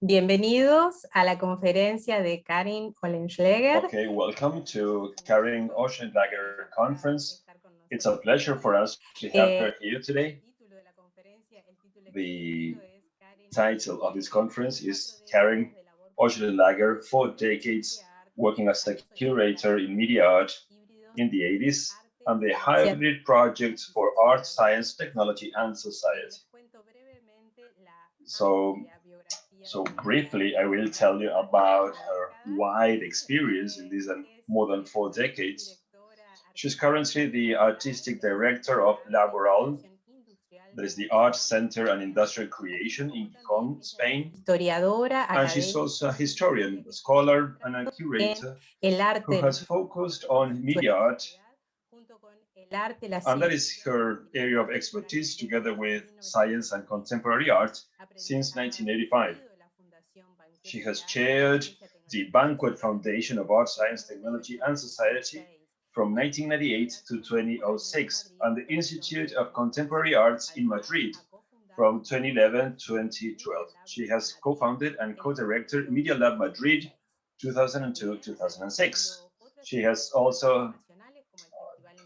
Bienvenidos a la conferencia de Karin Ohlenschläger. Okay, welcome to Karin Ohlenschläger conference. It's a pleasure for us to have her here today. The title of this conference is Karin Ohlenschläger, 4 decades working as a curator in media art in the 80s, and the hybrid project for art, science, technology, and society. So briefly, I will tell you about her wide experience in these more than 4 decades. She's currently the artistic director of LABoral, that is the Art Center and Industrial Creation in Gijon, Spain. And she's also a historian, a scholar, and a curator who has focused on media art. And that is her area of expertise, together with science and contemporary art, since 1985. She has chaired the Banquet Foundation of Art, Science, Technology, and Society from 1998 to 2006, and the Institute of Contemporary Arts in Madrid from 2011 to 2012. She has co-founded and co-directed MediaLab Madrid 2002-2006. She has also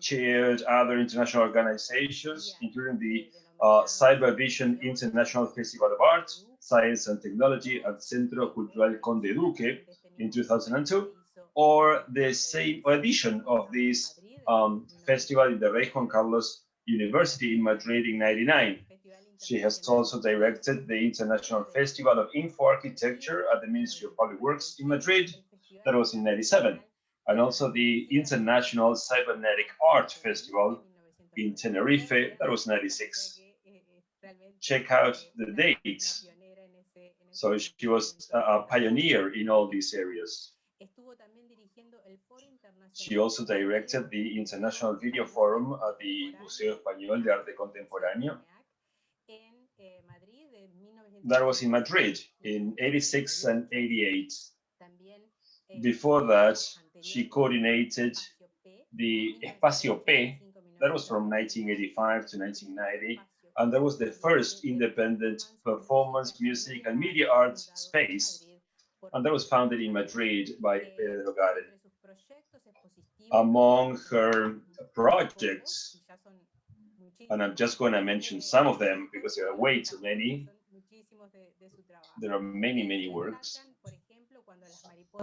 chaired other international organizations, including the Cybervisión International Festival of Art, Science and Technology at Centro Cultural Conde Duque in 2002, or the same edition of this festival in the Rey Juan Carlos University in Madrid in '99. She has also directed the International Festival of Infoarchitecture at the Ministry of Public Works in Madrid, that was in '97, and also the International Cybernetic Art Festival in Tenerife, that was '96. Check out the dates. So she was a pioneer in all these areas. She also directed the International Video Forum at the Museo Español de Arte Contemporáneo. That was in Madrid in '86 and '88. Before that, she coordinated the Espacio P, that was from 1985 to 1990, and that was the first independent performance, music, and media art space, and that was founded in Madrid by Pedro Garhel. Among her projects, and I'm just going to mention some of them because there are way too many. There are many works.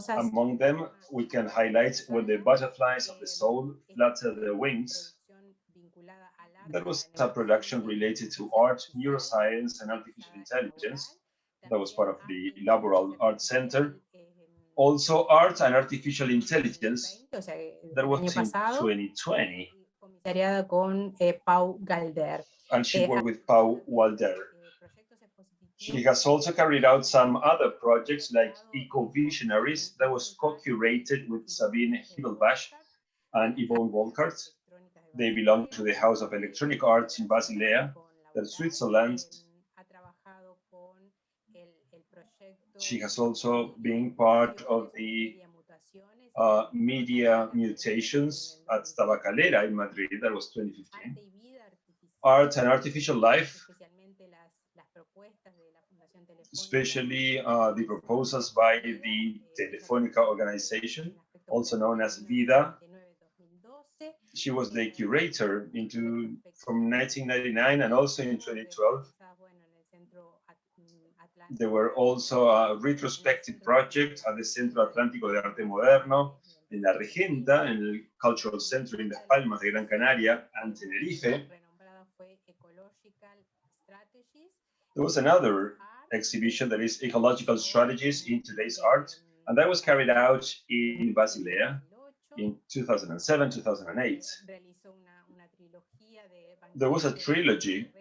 Among them, we can highlight When the Butterflies of the Soul Flutter their Wings. That was a production related to art, neuroscience, and artificial intelligence. That was part of the LABoral Art Center. Also, art and artificial intelligence. That was in 2020. And she worked with Pau Walder. She has also carried out some other projects like Eco Visionaries, that was co-curated with Sabine Hibelbach and Yvonne Volkart. They belong to the House of Electronic Arts in Basilea, Switzerland. She has also been part of the Media Mutations at Tabacalera in Madrid, that was 2015. Art and Artificial Life, especially the proposals by the Telefonica organization, also known as VIDA. She was the curator from 1999 and also in 2012. There were also a retrospective project at the Centro Atlántico de Arte Moderno, in La Regenta, in the Cultural Center in Las Palmas de Gran Canaria and Tenerife. There was another exhibition that is Ecological Strategies in Today's Art, and that was carried out in Basilea in 2007-2008. There was a trilogy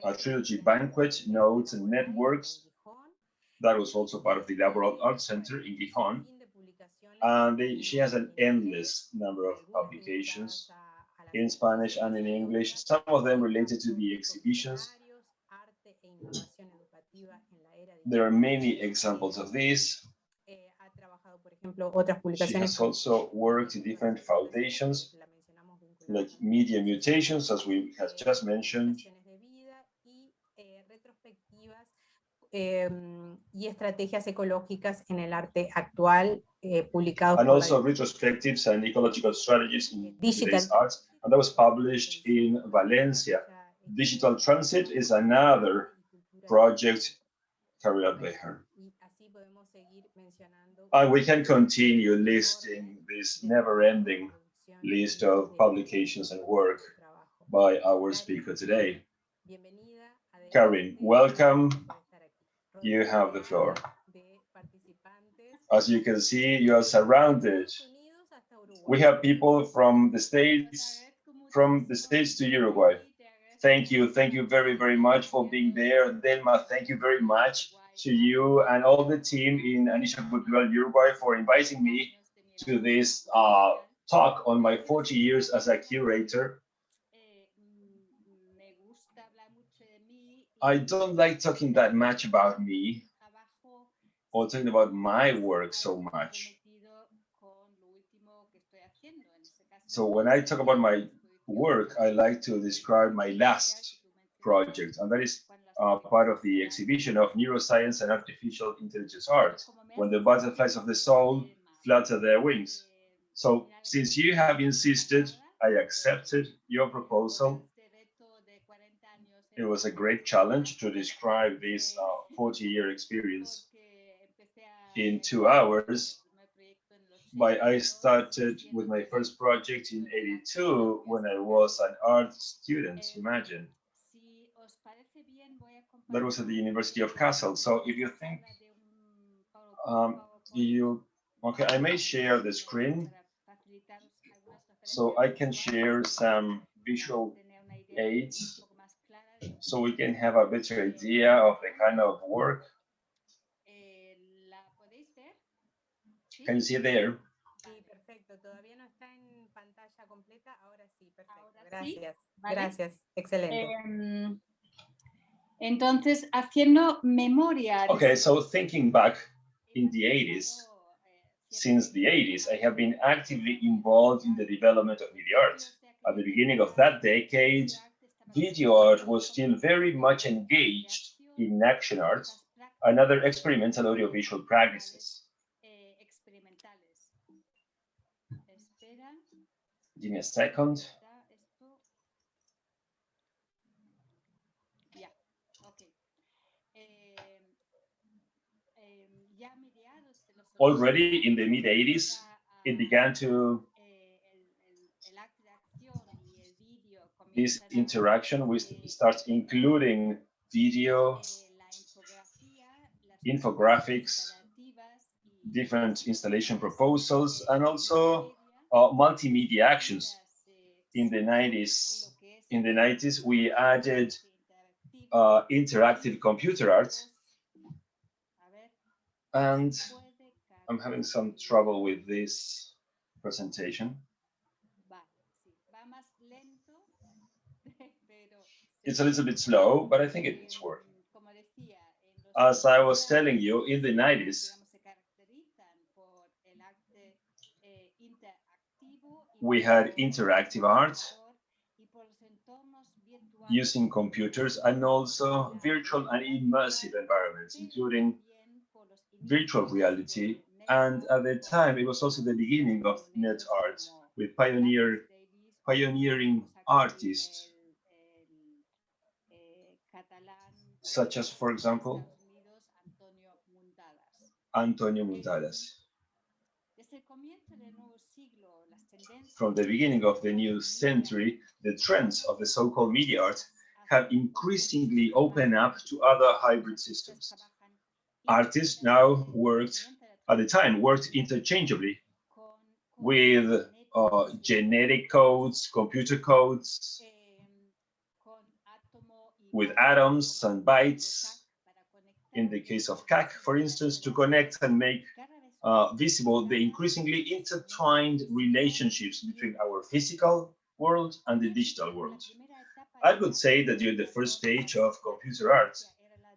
Banquet, Notes, and Networks, that was also part of the LABoral Art Center in Gijon, and she has an endless number of publications in Spanish and in English, some of them related to the exhibitions. There are many examples of these. She has also worked in different foundations, like Media Mutations, as we have just mentioned, y estrategias ecológicas en el arte actual, publicados and por also retrospectives and ecological strategies in Digital. today's arts, and that was published in Valencia. Digital Transit is another project carried out by her. And we can continue listing this never-ending list of publications and work by our speaker today. Karin, welcome. You have the floor. As you can see, you are surrounded. We have people from the States to Uruguay. Thank you very, very much for being there. Delma, thank you very much to you and all the team in Instituto Cultural Uruguay for inviting me to this talk on my 40 years as a curator. I don't like talking that much about me or talking about my work so much. So when I talk about my work, I like to describe my last project, and that is part of the exhibition of neuroscience and artificial intelligence art, when the butterflies of the soul flutter their wings. So since you have insisted, I accepted your proposal. It was a great challenge to describe this 40-year experience in 2 hours. But I started with my first project in '82 when I was an art student, imagine. That was at the University of Kassel. So if you think, okay, I may share the screen so I can share some visual aids so we can have a better idea of the kind of work. Can you see it there? Sí, perfecto. Todavía no está en pantalla completa. Ahora sí, perfecto. Gracias. ¿Vale? Gracias. Excelente. Entonces, haciendo memoria. Okay, so thinking back in the 80s, since the 80s, I have been actively involved in the development of media art. At the beginning of that decade, video art was still very much engaged in action art and other experimental audiovisual practices. Give me a second. Already in the mid-80s, it began to this interaction starts including video, infographics, different installation proposals, and also multimedia actions. In the 90s, we added interactive computer art, and I'm having some trouble with this presentation. It's a little bit slow, but I think it's working. As I was telling you, in the 90s, we had interactive art using computers and also virtual and immersive environments, including virtual reality. And at the time, it was also the beginning of net art with pioneering artists, such as, for example, Antonio Muntadas. From the beginning of the new century, the trends of the so-called media art have increasingly opened up to other hybrid systems. Artists now worked interchangeably with genetic codes, computer codes, with atoms and bytes. In the case of CAC, for instance, to connect and make visible the increasingly intertwined relationships between our physical world and the digital world. I would say that during the first stage of computer art,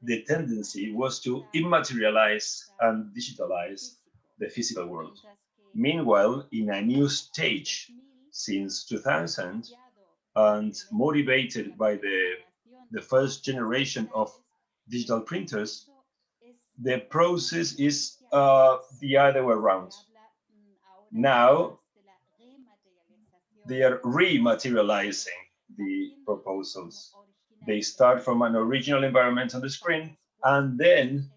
the tendency was to immaterialize and digitalize the physical world. Meanwhile, in a new stage since 2000, and motivated by the first generation of digital printers, the process is the other way around. Now they are rematerializing the proposals. They start from an original environment on the screen, and then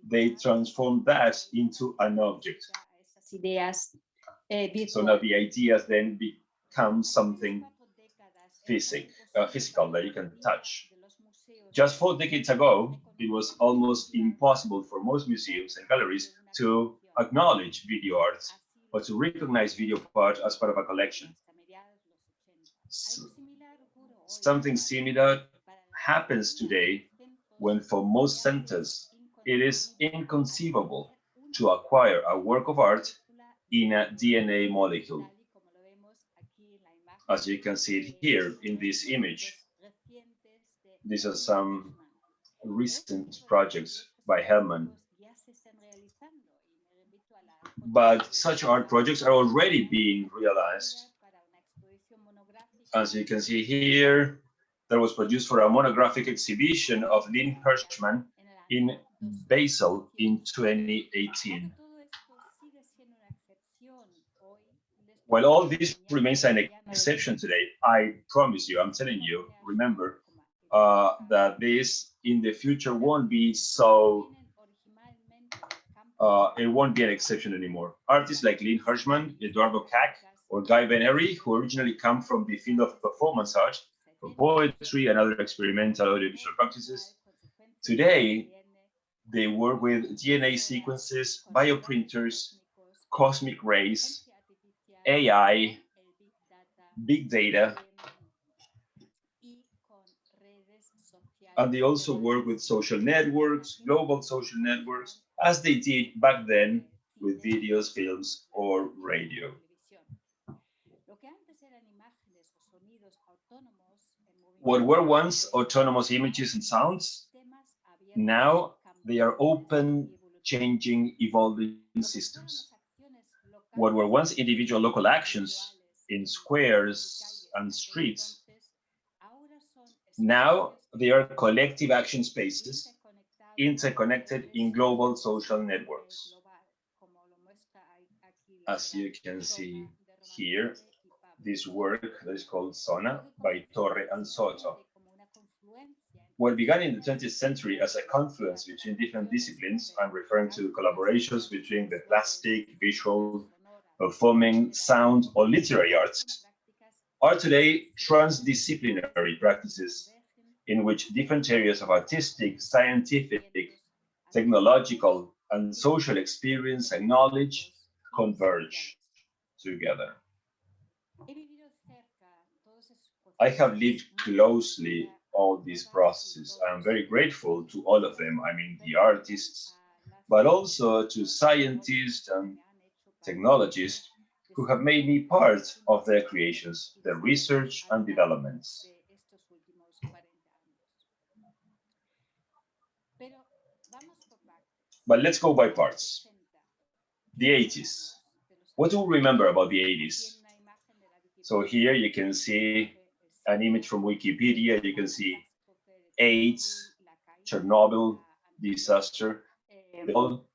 they transform that into an object. So now the ideas then become something physical that you can touch. Just 4 decades ago, it was almost impossible for most museums and galleries to acknowledge video art or to recognize video art as part of a collection. So, something similar happens today when for most centers it is inconceivable to acquire a work of art in a DNA molecule. As you can see it here in this image, these are some recent projects by Hellman. But such art projects are already being realized. As you can see here, that was produced for a monographic exhibition of Lynn Hirschman in Basel in 2018. While all this remains an exception today, I promise you, I'm telling you, remember that this in the future won't be so, it won't be an exception anymore. Artists like Lynn Hirschman, Eduardo Kac, or Guy Benary, who originally come from the field of performance art, from poetry and other experimental audiovisual practices, today they work with DNA sequences, bioprinters, cosmic rays, AI, big data, and they also work with social networks, global social networks, as they did back then with videos, films, or radio. What were once autonomous images and sounds, now they are open, changing, evolving systems. What were once individual local actions in squares and streets, now they are collective action spaces interconnected in global social networks. As you can see here, this work that is called Zona by Torre and Soto. What began in the 20th century as a confluence between different disciplines, I'm referring to collaborations between the plastic, visual, performing, sound, or literary arts, are today transdisciplinary practices in which different areas of artistic, scientific, technological, and social experience and knowledge converge together. I have lived closely all these processes. I'm very grateful to all of them. I mean, the artists, but also to scientists and technologists who have made me part of their creations, their research and developments. But let's go by parts. The 80s. What do we remember about the 80s? So here you can see an image from Wikipedia. You can see AIDS, Chernobyl disaster, the fall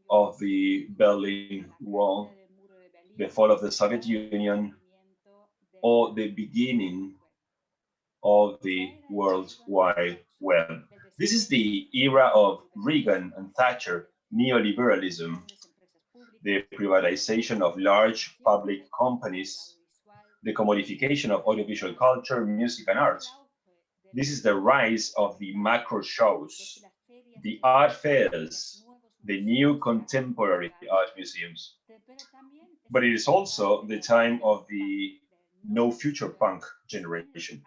of the Berlin Wall, the fall of the Soviet Union, or the beginning of the World Wide Web. This is the era of Reagan and Thatcher neoliberalism, the privatization of large public companies, the commodification of audiovisual culture, music, and art. This is the rise of the macro shows, the art fairs, the new contemporary art museums. But it is also the time of the no future punk generation.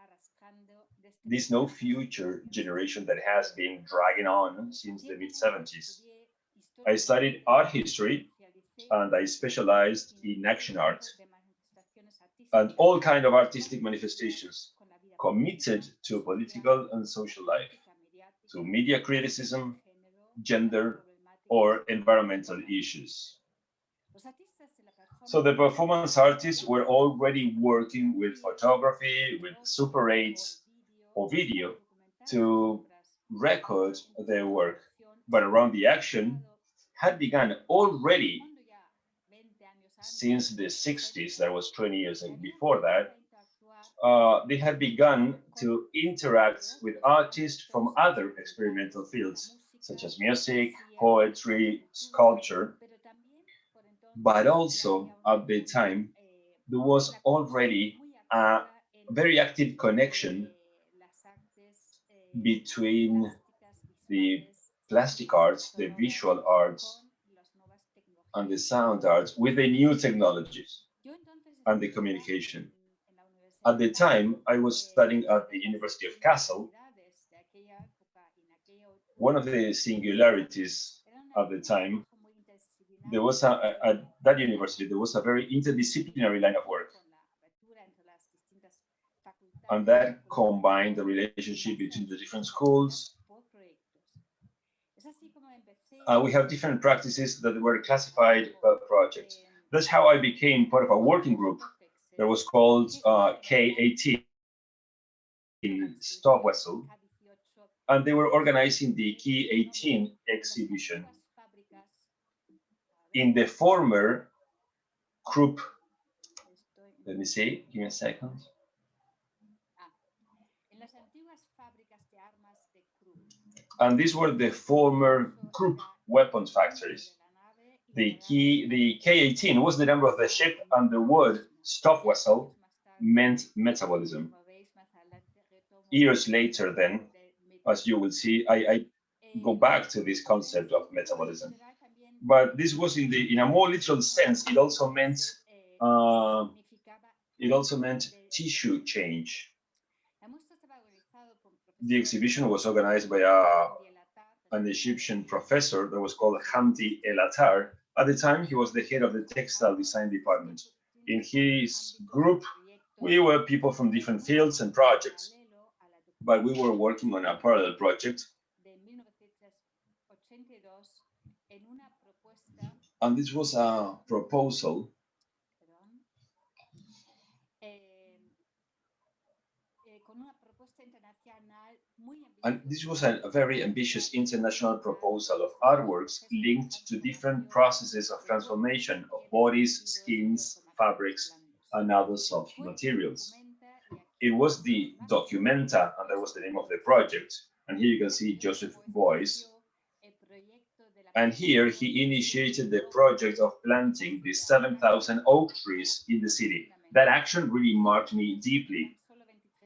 This no future generation that has been dragging on since the mid-70s. I studied art history and I specialized in action art and all kinds of artistic manifestations committed to political and social life, to media criticism, gender, or environmental issues. So the performance artists were already working with photography, with Super 8 or video to record their work. but around the action had begun already since the 60s, that was 20 years before that. They had begun to interact with artists from other experimental fields, such as music, poetry, sculpture, but also at the time, there was already a very active connection between the plastic arts, the visual arts, and the sound arts with the new technologies and the communication. At the time, I was studying at the University of Kassel. One of the singularities at the time, there was at that university, there was a very interdisciplinary line of work. And that combined the relationship between the different schools. We have different practices that were classified per project. That's how I became part of a working group that was called K18 in Stockvessel, and they were organizing the K18 exhibition in the former group. Let me see, give me a second. And these were the former group weapons factories. The K18 was the number of the ship, and the word Stockvessel meant metabolism. Years later, then, as you will see, I go back to this concept of metabolism. But this was in a more literal sense. It also meant tissue change. The exhibition was organized by an Egyptian professor that was called Hamdi El Attar. At the time, he was the head of the textile design department. In his group, we were people from different fields and projects, but we were working on a parallel project. And this was a proposal. And this was a very ambitious international proposal of artworks linked to different processes of transformation of bodies, skins, fabrics, and other soft materials. It was the Documenta, and that was the name of the project. And here you can see Joseph Beuys. And here he initiated the project of planting the 7,000 oak trees in the city. That action really marked me deeply.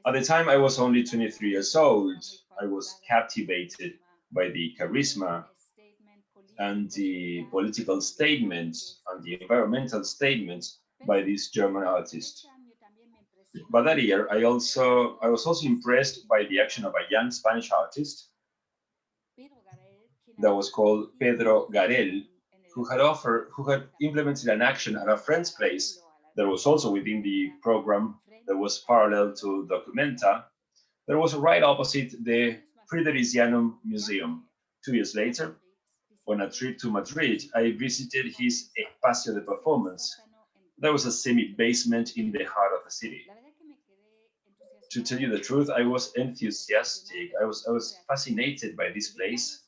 At the time, I was only 23 years old. I was captivated by the charisma and the political statements and the environmental statements by this German artist. But that year, I was also impressed by the action of a young Spanish artist that was called Pedro Garhel, who had implemented an action at a friend's place that was also within the program that was parallel to Documenta. That was right opposite the Fridericianum Museum. 2 years later, on a trip to Madrid, I visited his Espacio de Performance. There was a semi-basement in the heart of the city. To tell you the truth, I was enthusiastic. I was fascinated by this place.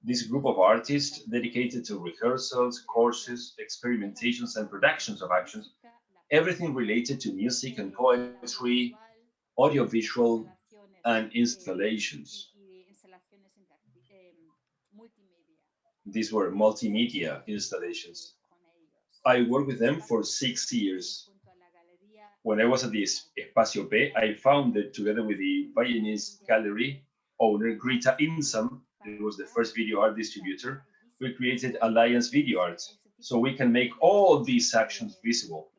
This group of artists dedicated to rehearsals, courses, experimentations, and productions of actions, everything related to music and poetry, audiovisual, and installations. These were multimedia installations. I worked with them for 6 years. When I was at the Espacio P, I founded, together with the Viennese gallery owner Greta Insam, it was the first video art distributor, we created Alliance Video Arts, so we can make all these actions visible.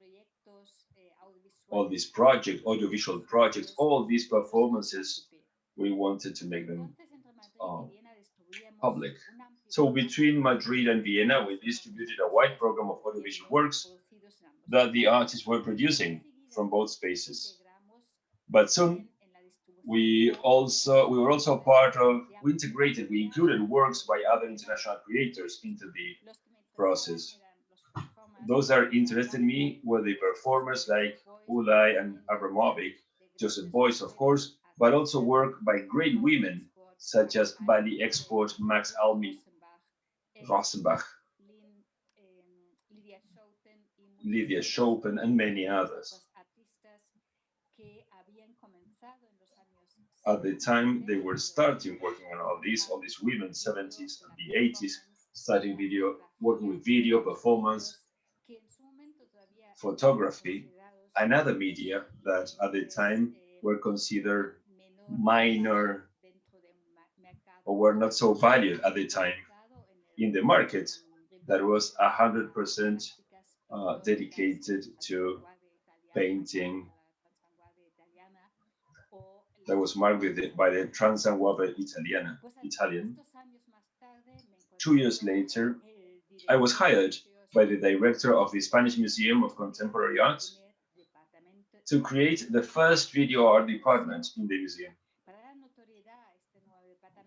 All these projects, audiovisual projects, all these performances, we wanted to make them public. So between Madrid and Vienna, we distributed a wide program of audiovisual works that the artists were producing from both spaces. But soon, we included works by other international creators into the process. Those that interested me were the performers like Ulay and Abramovic, Joseph Beuys, of course, but also work by great women such as Bali Export, Max Almi, Rosenbach, Lydia Chopin, and many others. At the time, they were starting working on all these women, 70s and the 80s, studying video, working with video, performance, photography, and other media that at the time were considered minor or were not so valued at the time in the market that was 100% dedicated to painting that was marked by the Transanguave Italian. 2 years later, I was hired by the director of the Spanish Museum of Contemporary Art to create the first video art department in the museum.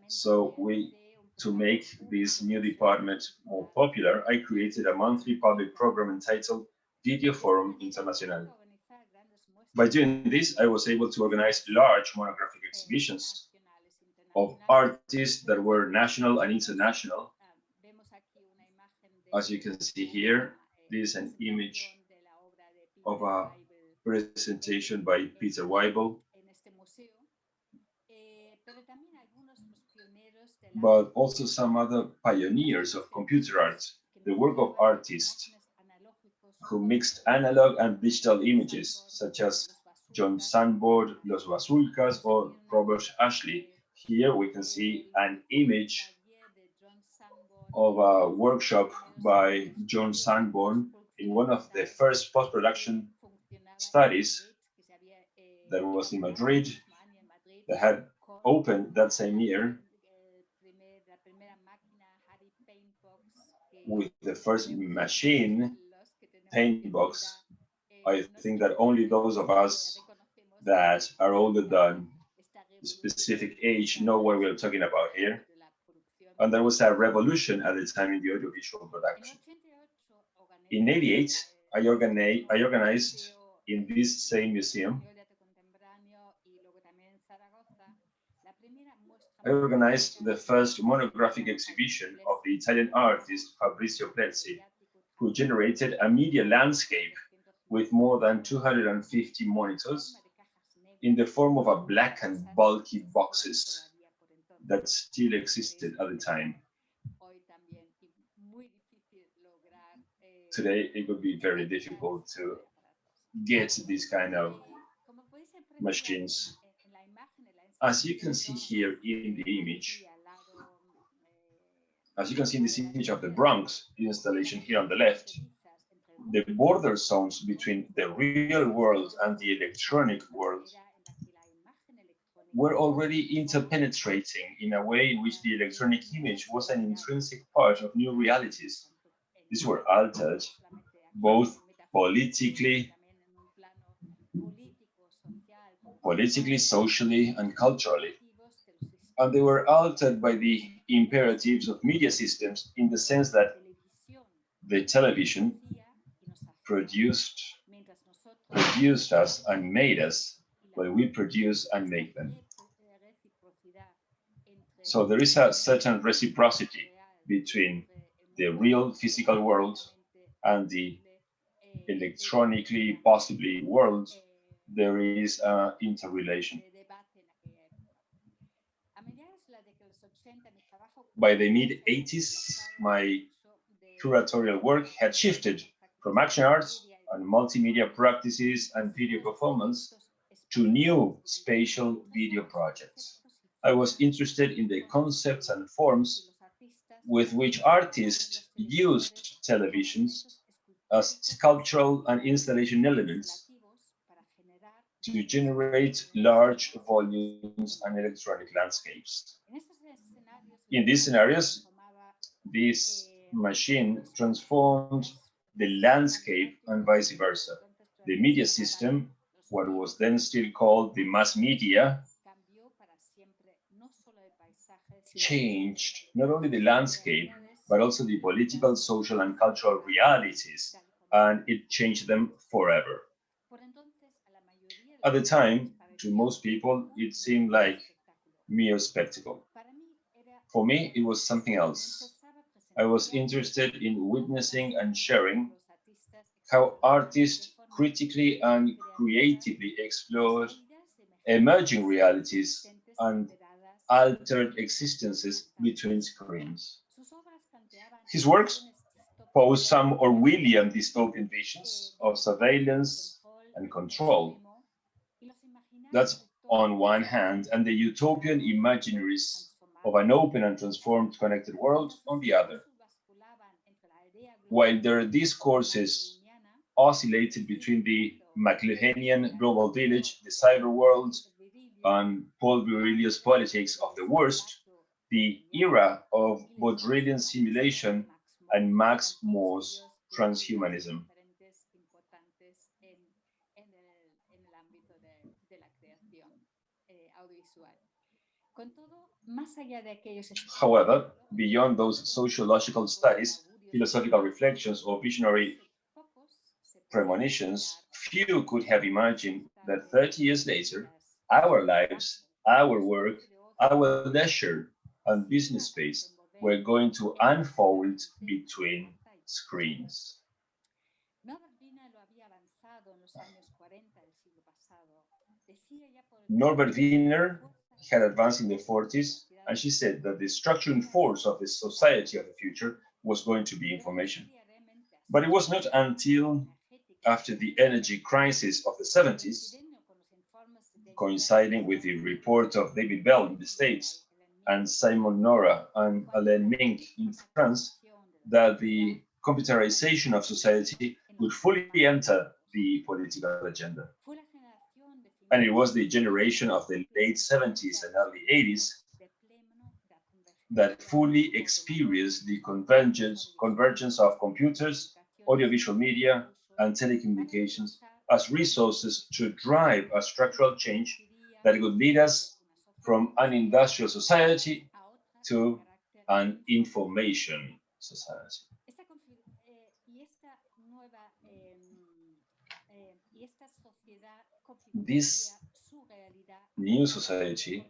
So to make this new department more popular, I created a monthly public program entitled Video Forum Internacional. By doing this, I was able to organize large monographic exhibitions of artists that were national and international. As you can see here, this is an image of a presentation by Peter Weibel, but also some other pioneers of computer art, the work of artists who mixed analog and digital images, such as John Sanborn, Los Basulcas, or Robert Ashley. Here we can see an image of a workshop by John Sanborn in one of the first post-production studies that was in Madrid, that had opened that same year with the first machine, paint box. I think that only those of us that are older than the specific age know what we're talking about here. And there was a revolution at the time in the audiovisual production. In '88, I organized in this same museum, I organized the first monographic exhibition of the Italian artist Fabrizio Plezzi, who generated a media landscape with more than 250 monitors in the form of a black and bulky boxes that still existed at the time. Today, it would be very difficult to get these kind of machines. As you can see here in the image, as you can see in this image of the Bronx installation here on the left, the border zones between the real world and the electronic world were already interpenetrating in a way in which the electronic image was an intrinsic part of new realities. These were altered both politically, socially, and culturally. And they were altered by the imperatives of media systems in the sense that the television produced us and made us, while we produce and make them. So there is a certain reciprocity between the real physical world and the electronically possibly world. There is an interrelation. By the mid-'80s, my curatorial work had shifted from action arts and multimedia practices and video performance to new spatial video projects. I was interested in the concepts and forms with which artists used televisions as sculptural and installation elements to generate large volumes and electronic landscapes. In these scenarios, this machine transformed the landscape and vice versa. The media system, what was then still called the mass media, changed not only the landscape, but also the political, social, and cultural realities, and it changed them forever. At the time, to most people, it seemed like mere spectacle. For me, it was something else. I was interested in witnessing and sharing how artists critically and creatively explored emerging realities and altered existences between screens. His works pose some Orwellian dystopian visions of surveillance and control. That's on one hand, and the utopian imaginaries of an open and transformed connected world on the other. While their discourses oscillated between the McLuhanian global village, the cyber world, and Paul Virilio's politics of the worst, the era of Baudrillian simulation and Max Moore's transhumanism. However, beyond those sociological studies, philosophical reflections, or visionary premonitions, few could have imagined that 30 years later, our lives, our work, our leisure and business space were going to unfold between screens. Norbert Wiener had advanced in the 40s, and she said that the structuring force of the society of the future was going to be information. But it was not until after the energy crisis of the 70s, coinciding with the report of David Bell in the States and Simon Nora and Alain Mink in France, that the computerization of society would fully enter the political agenda. And it was the generation of the late 70s and early 80s that fully experienced the convergence of computers, audiovisual media, and telecommunications as resources to drive a structural change that would lead us from an industrial society to an information society. This new society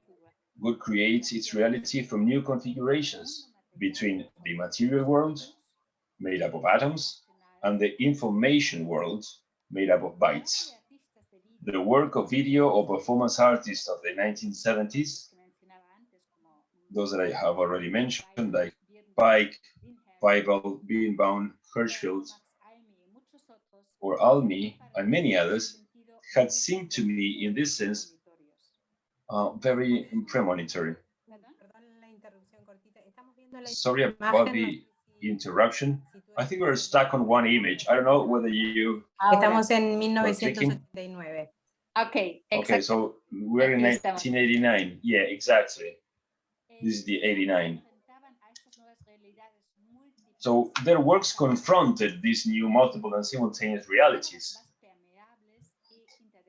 would create its reality from new configurations between the material world, made up of atoms, and the information world, made up of bytes. The work of video or performance artists of the 1970s, those that I have already mentioned, like Pike, Weibel, Birnbaum, Hirschfeld, or Almy, and many others, had seemed to me, in this sense, very premonitory. Sorry about the interruption. I think we're stuck on one image. I don't know whether you... Estamos en 1989. Okay, exactly. Okay, so we're in 1989. Yeah, exactly. This is the 89. So their works confronted these new multiple and simultaneous realities,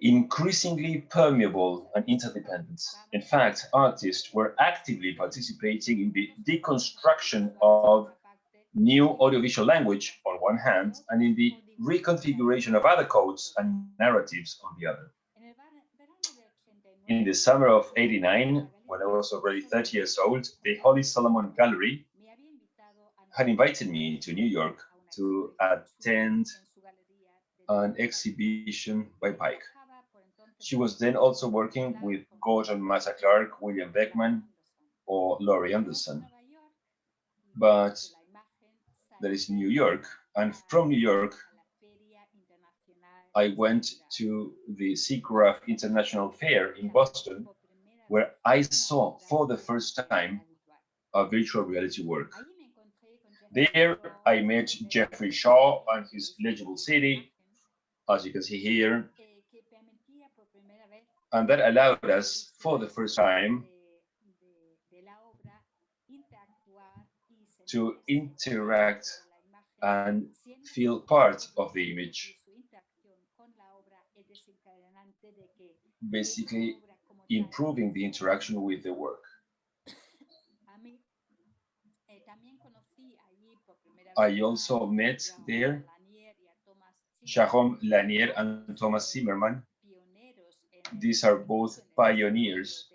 increasingly permeable and interdependent. In fact, artists were actively participating in the deconstruction of new audiovisual language on one hand, and in the reconfiguration of other codes and narratives on the other. In the summer of '89, when I was already 30 years old, the Holy Solomon Gallery had invited me to New York to attend an exhibition by Pike. She was then also working with Gordon Matta Clark, William Beckman, or Laurie Anderson. But that is New York, and from New York, I went to the SIGGRAPH International Fair in Boston, where I saw for the first time a virtual reality work. There, I met Jeffrey Shaw and his Legible City, as you can see here, and that allowed us, for the first time, to interact and feel part of the image, basically improving the interaction with the work. I also met there Jérôme Lanière and Thomas Zimmerman. These are both pioneers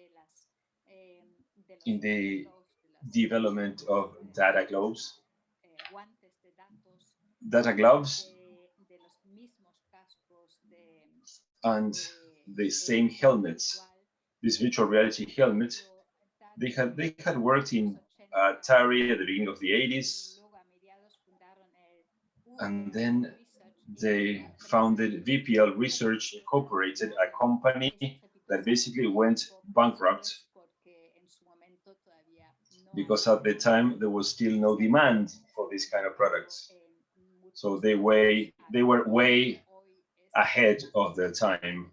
in the development of data gloves. Data gloves and the same helmets, this virtual reality helmet, they had worked in Atari at the beginning of the 80s, and then they founded VPL Research Incorporated, a company that basically went bankrupt because at the time there was still no demand for this kind of products. So they were way ahead of their time.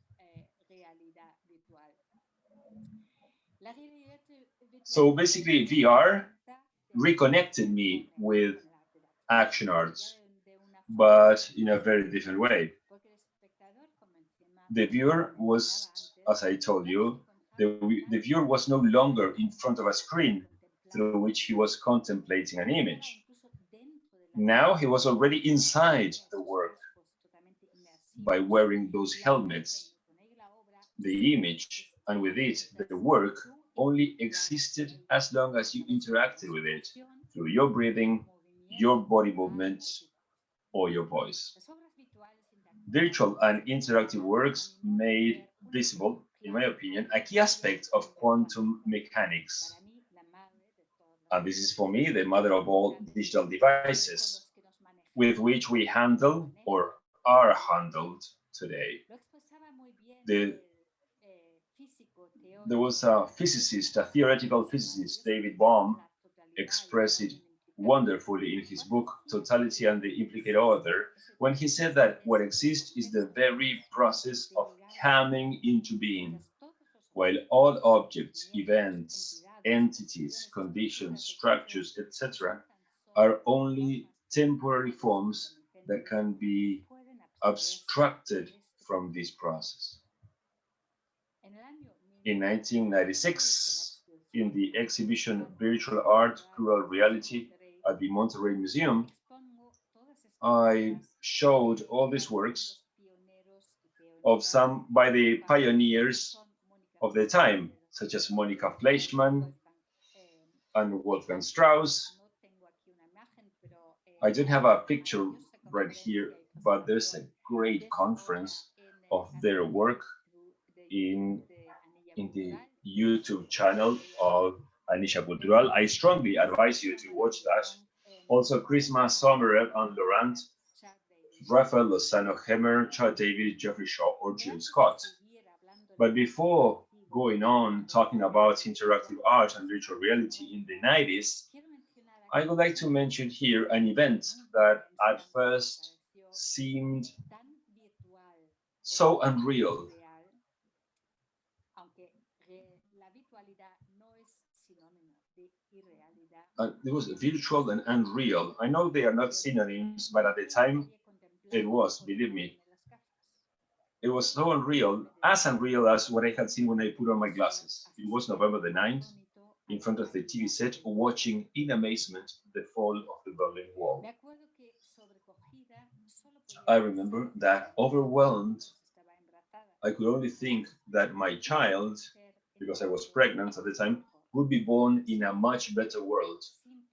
So basically VR reconnected me with action arts, but in a very different way. The viewer was, as I told you, the viewer was no longer in front of a screen through which he was contemplating an image. Now he was already inside the work by wearing those helmets. The image, and with it, the work, only existed as long as you interacted with it through your breathing, your body movements, or your voice. Virtual and interactive works made visible, in my opinion, a key aspect of quantum mechanics. And this is for me the mother of all digital devices with which we handle or are handled today. There was a physicist, a theoretical physicist, David Bohm, expressed it wonderfully in his book, Totality and the Implicate Other, when he said that what exists is the very process of coming into being, while all objects, events, entities, conditions, structures, etc., are only temporary forms that can be abstracted from this process. In 1996, in the exhibition Virtual Art, Cruel Reality at the Monterey Museum, I showed all these works of some by the pioneers of the time, such as Monica Fleischmann and Wolfgang Strauss. I don't have a picture right here, but there's a great conference of their work in the YouTube channel of Anisha Cultural. I strongly advise you to watch that. Also, Chrisma Sommerel and Laurent, Raphael Lozano Hemmer, Chad David, Jeffrey Shaw, or Jim Scott. But before going on talking about interactive art and virtual reality in the 90s, I would like to mention here an event that at first seemed so unreal. It was virtual and unreal. I know they are not synonyms, but at the time it was, believe me. It was so unreal as what I had seen when I put on my glasses. It was November the 9th, in front of the TV set, watching in amazement the fall of the Berlin Wall. I remember that overwhelmed, I could only think that my child, because I was pregnant at the time, would be born in a much better world,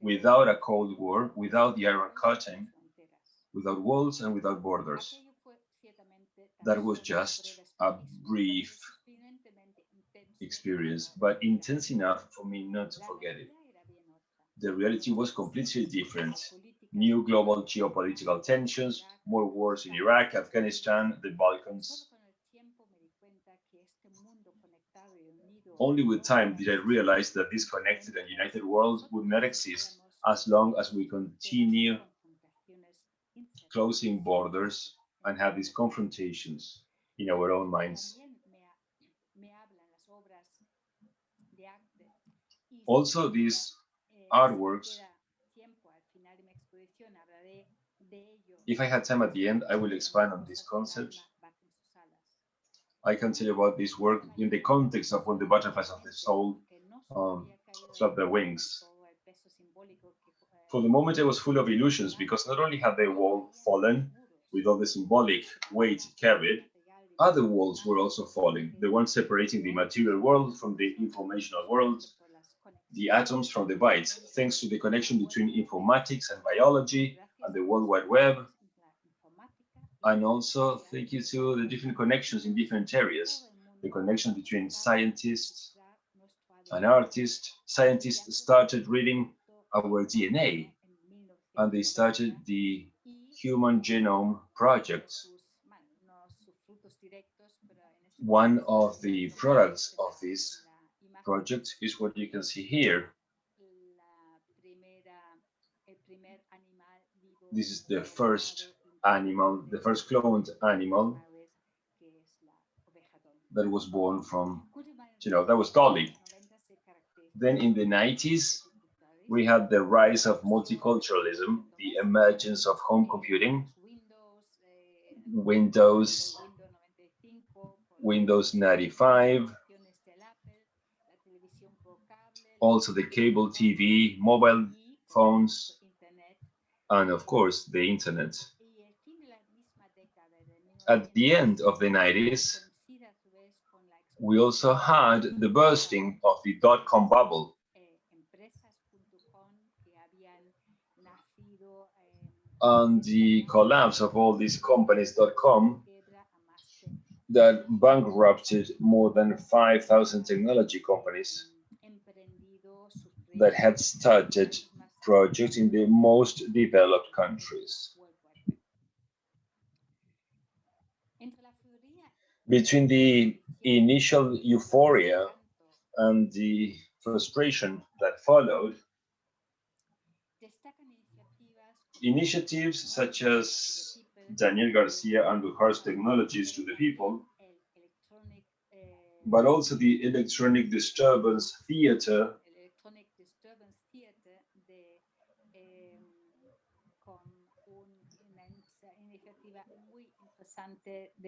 without a Cold War, without the Iron Curtain, without walls and without borders. That was just a brief experience, but intense enough for me not to forget it. The reality was completely different. New global geopolitical tensions, more wars in Iraq, Afghanistan, the Balkans. Only with time did I realize that this connected and united world would not exist as long as we continue closing borders and have these confrontations in our own minds. Also, these artworks, if I had time at the end, I will expand on this concept. I can tell you about this work in the context of when the butterflies of the soul flap their wings. For the moment, I was full of illusions because not only had the wall fallen with all the symbolic weight it carried, other walls were also falling, the ones separating the material world from the informational world, the atoms from the bytes, thanks to the connection between informatics and biology and the World Wide Web, and also thank you to the different connections in different areas, the connection between scientists and artists. Scientists started reading our DNA, and they started the Human Genome Project. One of the products of this project is what you can see here. This is the first animal, the first cloned animal that was born from, that was Dolly. Then in the 90s, we had the rise of multiculturalism, the emergence of home computing, Windows 95, also the cable TV, mobile phones, and of course the internet. At the end of the 90s, we also had the bursting of the dot-com bubble. And the collapse of all these companies, .com, that bankrupted more than 5,000 technology companies that had started projects in the most developed countries. Between the initial euphoria and the frustration that followed, initiatives such as Daniel Garcia and Duhar's Technologies to the People, but also the Electronic Disturbance Theater,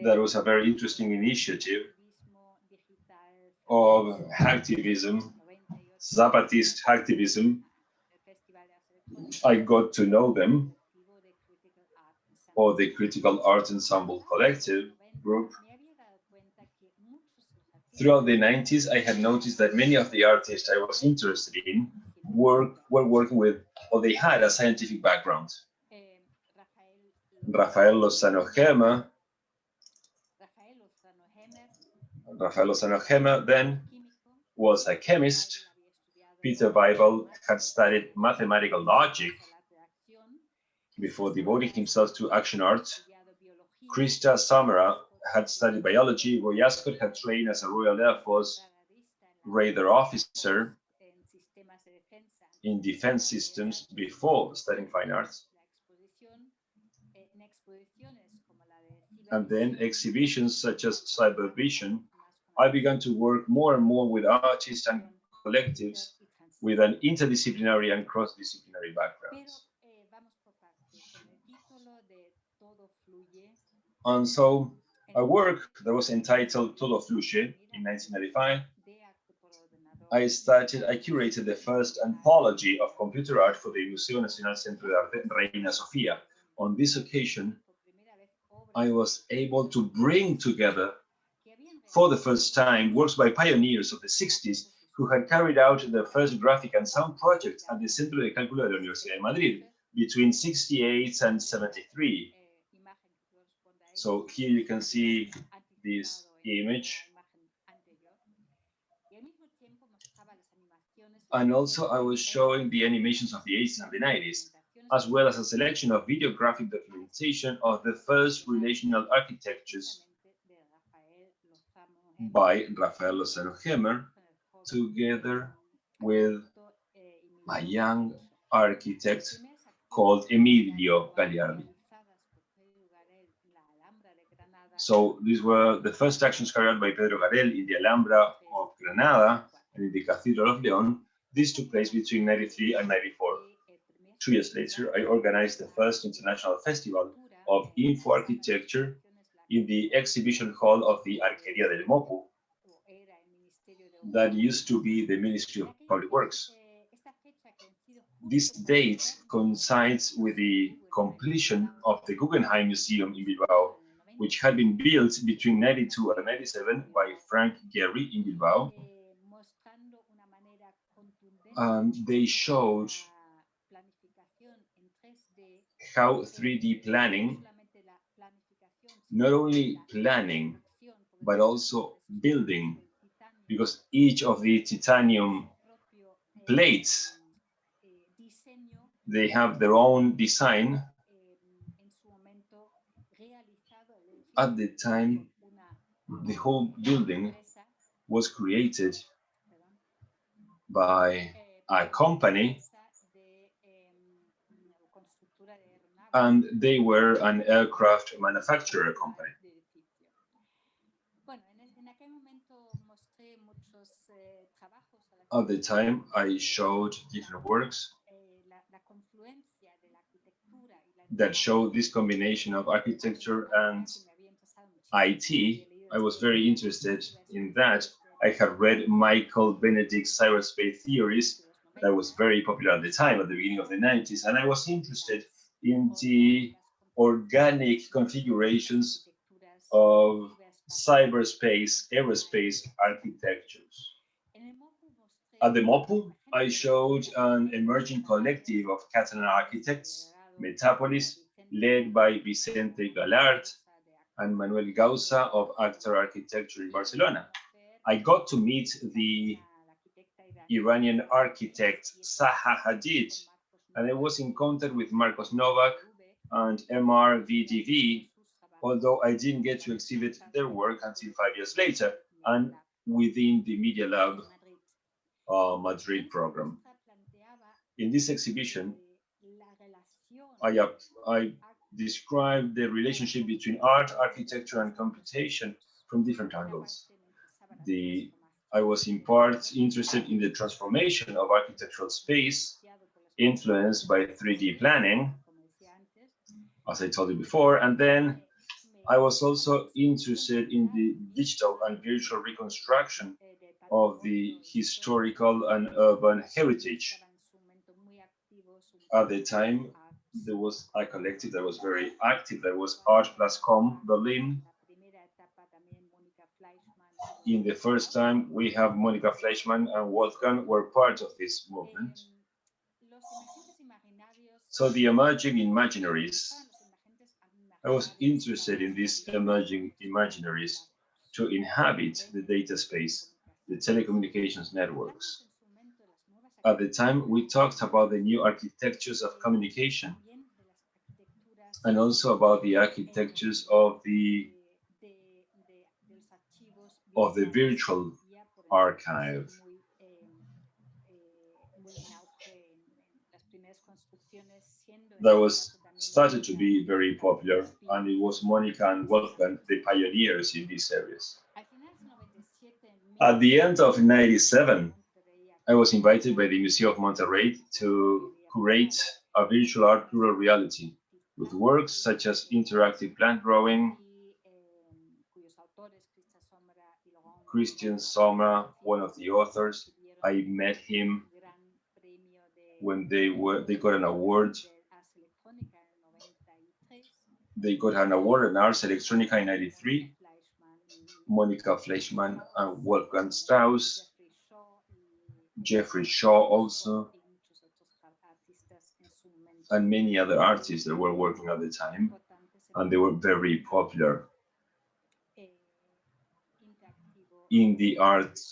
that was a very interesting initiative of hacktivism, Zapatist hacktivism. I got to know them, or the Critical Art Ensemble Collective group. Throughout the 90s, I had noticed that many of the artists I was interested in were working with, or they had a scientific background. Rafael Lozano Hemer then was a chemist. Peter Weibel had studied mathematical logic before devoting himself to action art. Krista Samara had studied biology. Roy Ascott had trained as a Royal Air Force radar officer in defense systems before studying fine arts. And then exhibitions such as Cybervision, I began to work more and more with artists and collectives with an interdisciplinary and cross-disciplinary background. And so a work that was entitled Todo Fluye in 1995, I curated the first anthology of computer art for the Museo Nacional Centro de Arte Reina Sofía. On this occasion, I was able to bring together, for the first time, works by pioneers of the 60s who had carried out their first graphic and sound project at the Centro de Cálculo de la Universidad de Madrid between 68 and 73. So here you can see this image. And also I was showing the animations of the 80s and the 90s, as well as a selection of videographic documentation of the first relational architectures by Rafael Lozano Hemer, together with a young architect called Emilio Gagliardi. So these were the first actions carried out by Pedro Garhel in the Alhambra of Granada and in the Cathedral of León. This took place between 93 and 94. 2 years later, I organized the first international festival of Infoarchitecture in the exhibition hall of the Arquería del Mopu, that used to be the Ministry of Public Works. This date coincides with the completion of the Guggenheim Museum in Bilbao, which had been built between 92 and 97 by Frank Gehry in Bilbao, and they showed how 3D planning, not only planning, but also building, because each of the titanium plates, they have their own design. At the time, the whole building was created by a company, and they were an aircraft manufacturer company. At the time, I showed different works that show this combination of architecture and IT. I was very interested in that. I had read Michael Benedict's cyberspace theories that was very popular at the time, at the beginning of the 90s, and I was interested in the organic configurations of cyberspace, aerospace architectures. At the MOPU, I showed an emerging collective of Catalan architects, Metapolis, led by Vicente Galart and Manuel Gausa of Actor Architecture in Barcelona. I got to meet the Iranian architect Zaha Hadid, and I was in contact with Marcos Novak and MRVDV, although I didn't get to exhibit their work until 5 years later, and within the MediaLab Madrid program. In this exhibition, I described the relationship between art, architecture, and computation from different angles. I was in part interested in the transformation of architectural space, influenced by 3D planning, as I told you before, and then I was also interested in the digital and virtual reconstruction of the historical and urban heritage. At the time, there was a collective that was very active, that was Art+Com Berlin. In the first time, we have Monica Fleischmann and Wolfgang were part of this movement. So the emerging imaginaries, I was interested in these emerging imaginaries to inhabit the data space, the telecommunications networks. At the time, we talked about the new architectures of communication and also about the architectures of the virtual archive. That was started to be very popular, and it was Monica and Wolfgang, the pioneers in these areas. At the end of '97, I was invited by the Museo of Monterrey to curate a virtual art rural reality with works such as interactive plant drawing. Christian Sommer, one of the authors, I met him when they got an award. They got an award in Ars Electronica in '93. Monica Fleischmann and Wolfgang Strauss, Jeffrey Shaw also, and many other artists that were working at the time, and they were very popular in the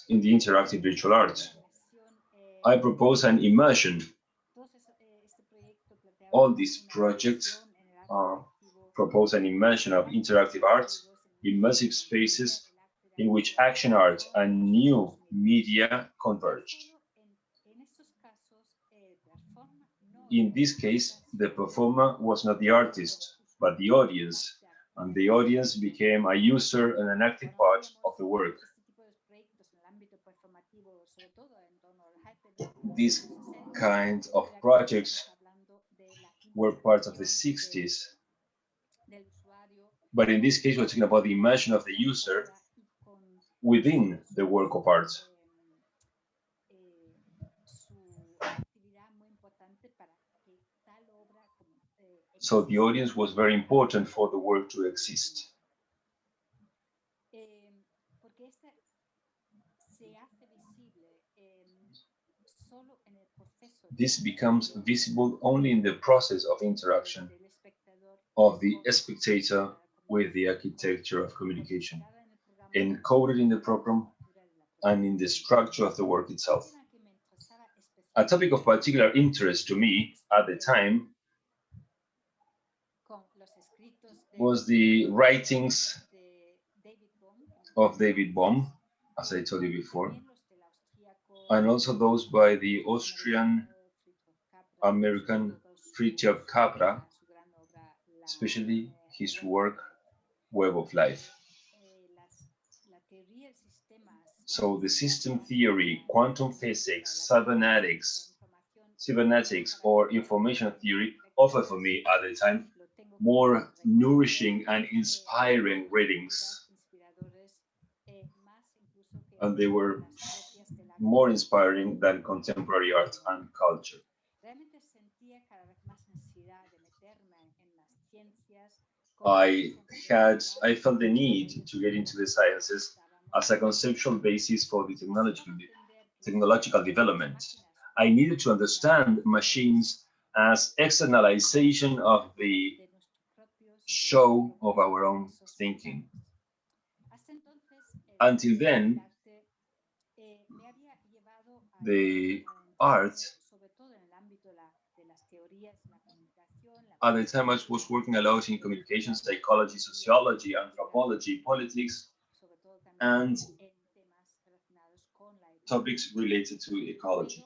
interactive virtual art. I propose an immersion. All these projects propose an immersion of interactive art, immersive spaces in which action art and new media converged. In this case, the performer was not the artist, but the audience, and the audience became a user and an active part of the work. These kind of projects were part of the '60s. But in this case, we're talking about the immersion of the user within the work of art. So the audience was very important for the work to exist. This becomes visible only in the process of interaction of the spectator with the architecture of communication, encoded in the program and in the structure of the work itself. A topic of particular interest to me at the time was the writings of David Bohm, as I told you before, and also those by the Austrian-American Fritjof Capra, especially his work, Web of Life. So the system theory, quantum physics, cybernetics, or information theory offered for me at the time more nourishing and inspiring readings. And they were more inspiring than contemporary art and culture. I felt the need to get into the sciences as a conceptual basis for the technological development. I needed to understand machines as externalization of the show of our own thinking. Until then, the art, at the time I was working a lot in communication, psychology, sociology, anthropology, politics, and topics related to ecology.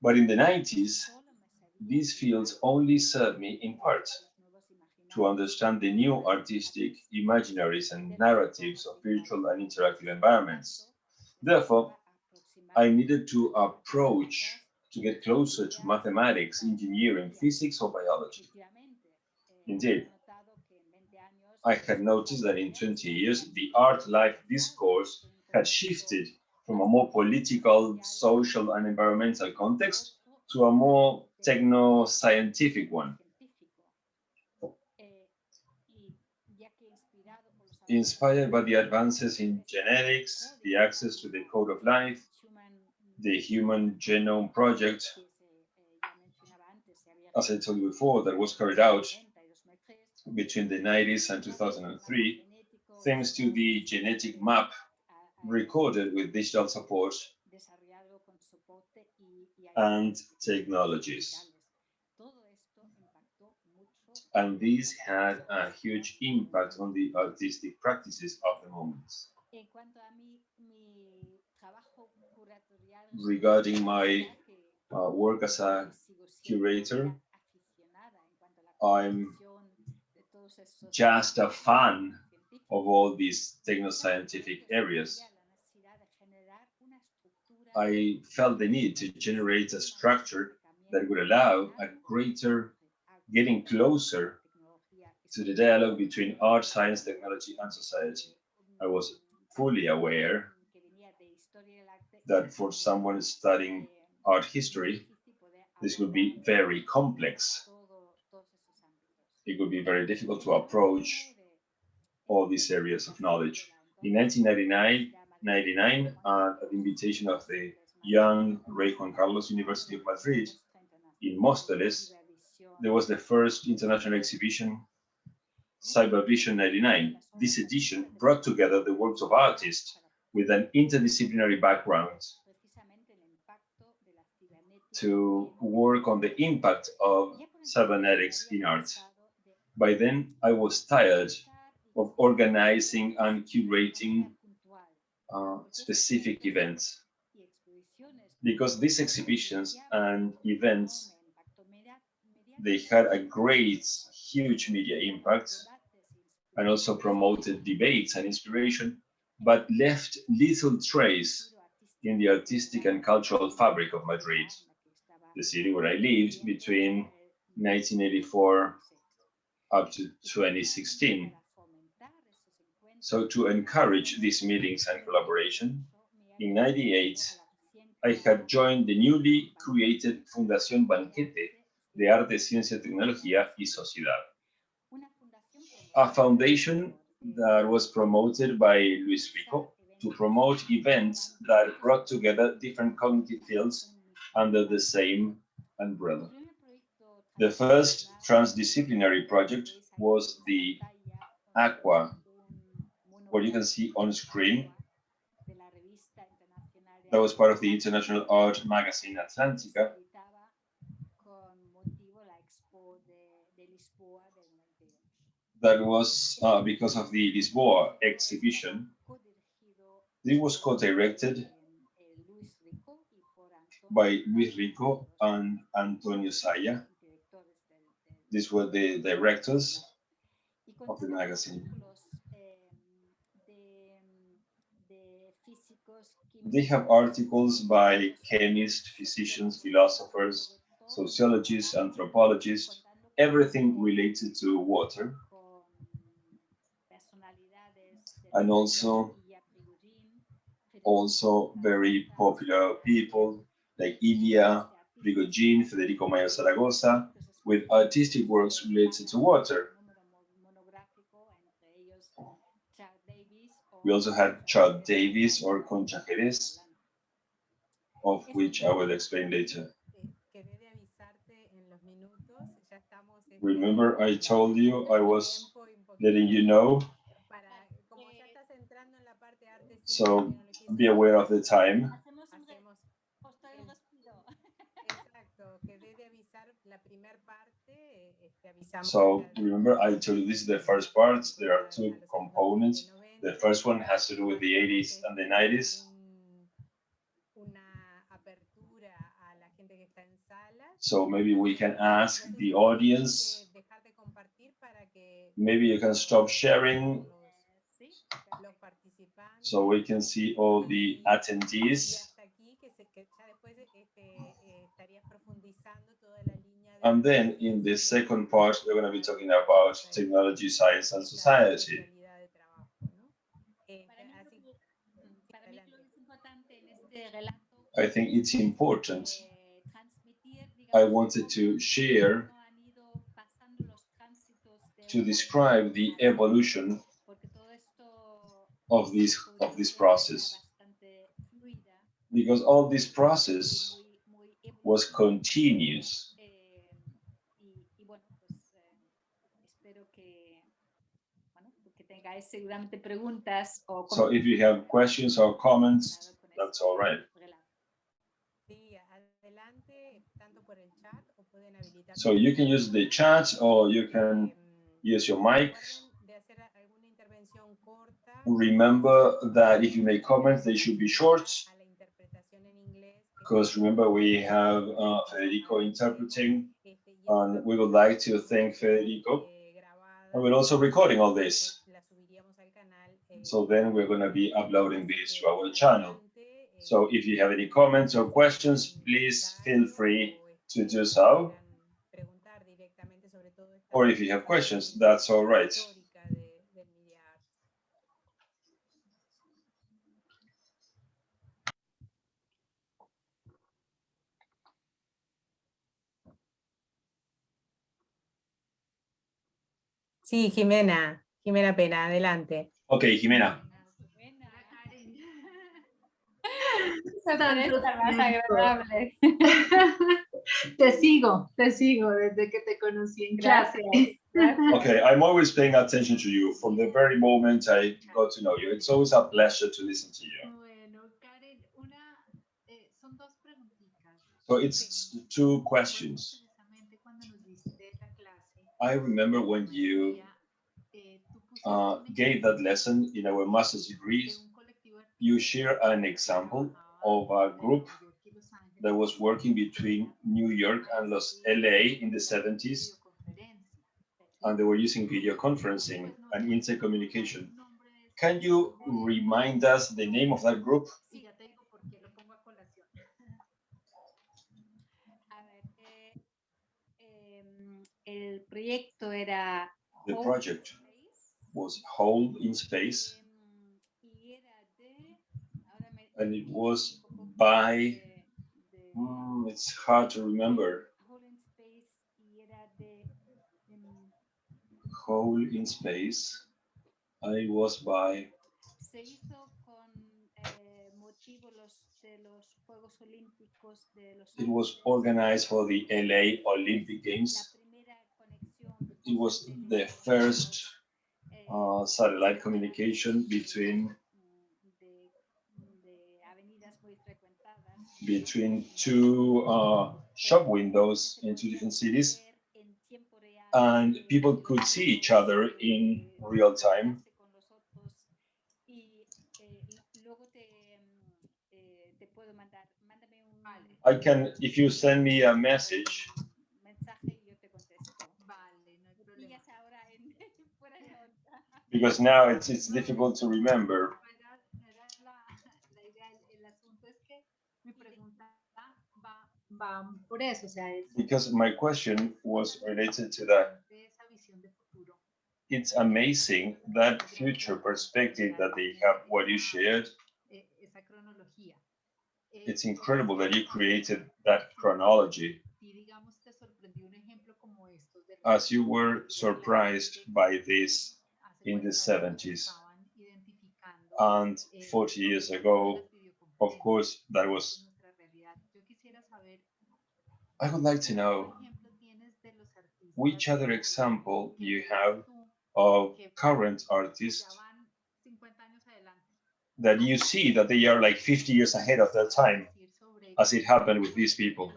But in the 90s, these fields only served me in part to understand the new artistic imaginaries and narratives of virtual and interactive environments. Therefore, I needed to get closer to mathematics, engineering, physics, or biology. Indeed, I had noticed that in 20 years, the art-life discourse had shifted from a more political, social, and environmental context to a more techno-scientific one. Inspired by the advances in genetics, the access to the code of life, the Human Genome Project, as I told you before, that was carried out between the 90s and 2003, thanks to the genetic map recorded with digital support and technologies. And these had a huge impact on the artistic practices of the moment. Regarding my work as a curator, I'm just a fan of all these techno-scientific areas. I felt the need to generate a structure that would allow a greater getting closer to the dialogue between art, science, technology, and society. I was fully aware that for someone studying art history, this would be very complex. It would be very difficult to approach all these areas of knowledge. In 1999, at the invitation of the young Rey Juan Carlos University of Madrid, in Móstoles, there was the first international exhibition, Cybervision 99. This edition brought together the works of artists with an interdisciplinary background to work on the impact of cybernetics in art. By then, I was tired of organizing and curating specific events, because these exhibitions and events, they had a huge media impact and also promoted debates and inspiration, but left little trace in the artistic and cultural fabric of Madrid, the city where I lived between 1984 up to 2016. So to encourage these meetings and collaboration, in 1998, I had joined the newly created Fundación Banquet de Arte, Ciencia, Tecnología y Sociedad, a foundation that was promoted by Luis Rico to promote events that brought together different cognitive fields under the same umbrella. The first transdisciplinary project was the Aqua, what you can see on screen. That was part of the international art magazine Atlantica. That was because of the Lisboa exhibition. It was co-directed by Luis Rico and Antonio Saya. These were the directors of the magazine. They have articles by chemists, physicians, philosophers, sociologists, anthropologists, everything related to water. And also very popular people like Ilia, Prigogine, Federico Mayo Zaragoza, with artistic works related to water. We also had Chad Davis or Concha Jerez, of which I will explain later. Remember, I told you I was letting you know. So be aware of the time. So remember, I told you this is the first part. There are two components. The first one has to do with the 80s and the 90s. So maybe we can ask the audience. Maybe you can stop sharing so we can see all the attendees. And then in the second part, we're going to be talking about technology, science, and society. I think it's important. I wanted to share, to describe the evolution of this process, because all this process was continuous. So if you have questions or comments, that's all right. So you can use the chat or you can use your mic. Remember that if you make comments, they should be short. Because remember, we have Federico interpreting, and we would like to thank Federico. And we're also recording all this. So then we're going to be uploading this to our channel. So if you have any comments or questions, please feel free to do so. Or if you have questions, that's all right. Sí, Jimena Pena, adelante. Ok, Jimena. Más agradable. Te sigo desde que te conocí en clase. Okay, I'm always paying attention to you from the very moment I got to know you. It's always a pleasure to listen to you. Bueno, Karen, son dos preguntitas. So it's two questions. I remember when you gave that lesson in our master's degrees, you share an example of a group that was working between New York and LA in the 70s, and they were using video conferencing and intercommunication. Can you remind us the name of that group? The project was Whole in Space, and it was by, it's hard to remember. Whole in Space, and it was by It was organized for the LA Olympic Games. It was the first satellite communication between two shop windows in two different cities, and people could see each other in real time. I can, if you send me a message. Because now it's difficult to remember. Because my question was related to that. It's amazing that future perspective that they have, what you shared. It's incredible that you created that chronology. As you were surprised by this in the 70s and 40 years ago, of course, that was. I would like to know which other example you have of current artists that you see that they are like 50 years ahead of their time, as it happened with these people.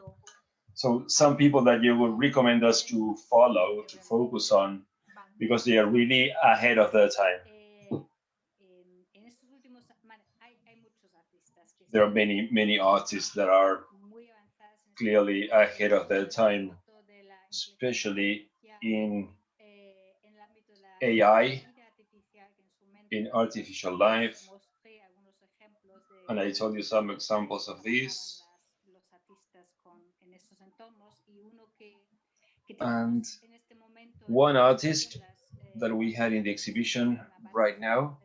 So some people that you would recommend us to follow, to focus on, because they are really ahead of their time. There are many artists that are clearly ahead of their time, especially in AI, in artificial life. And I told you some examples of these. And one artist that we had in the exhibition right now,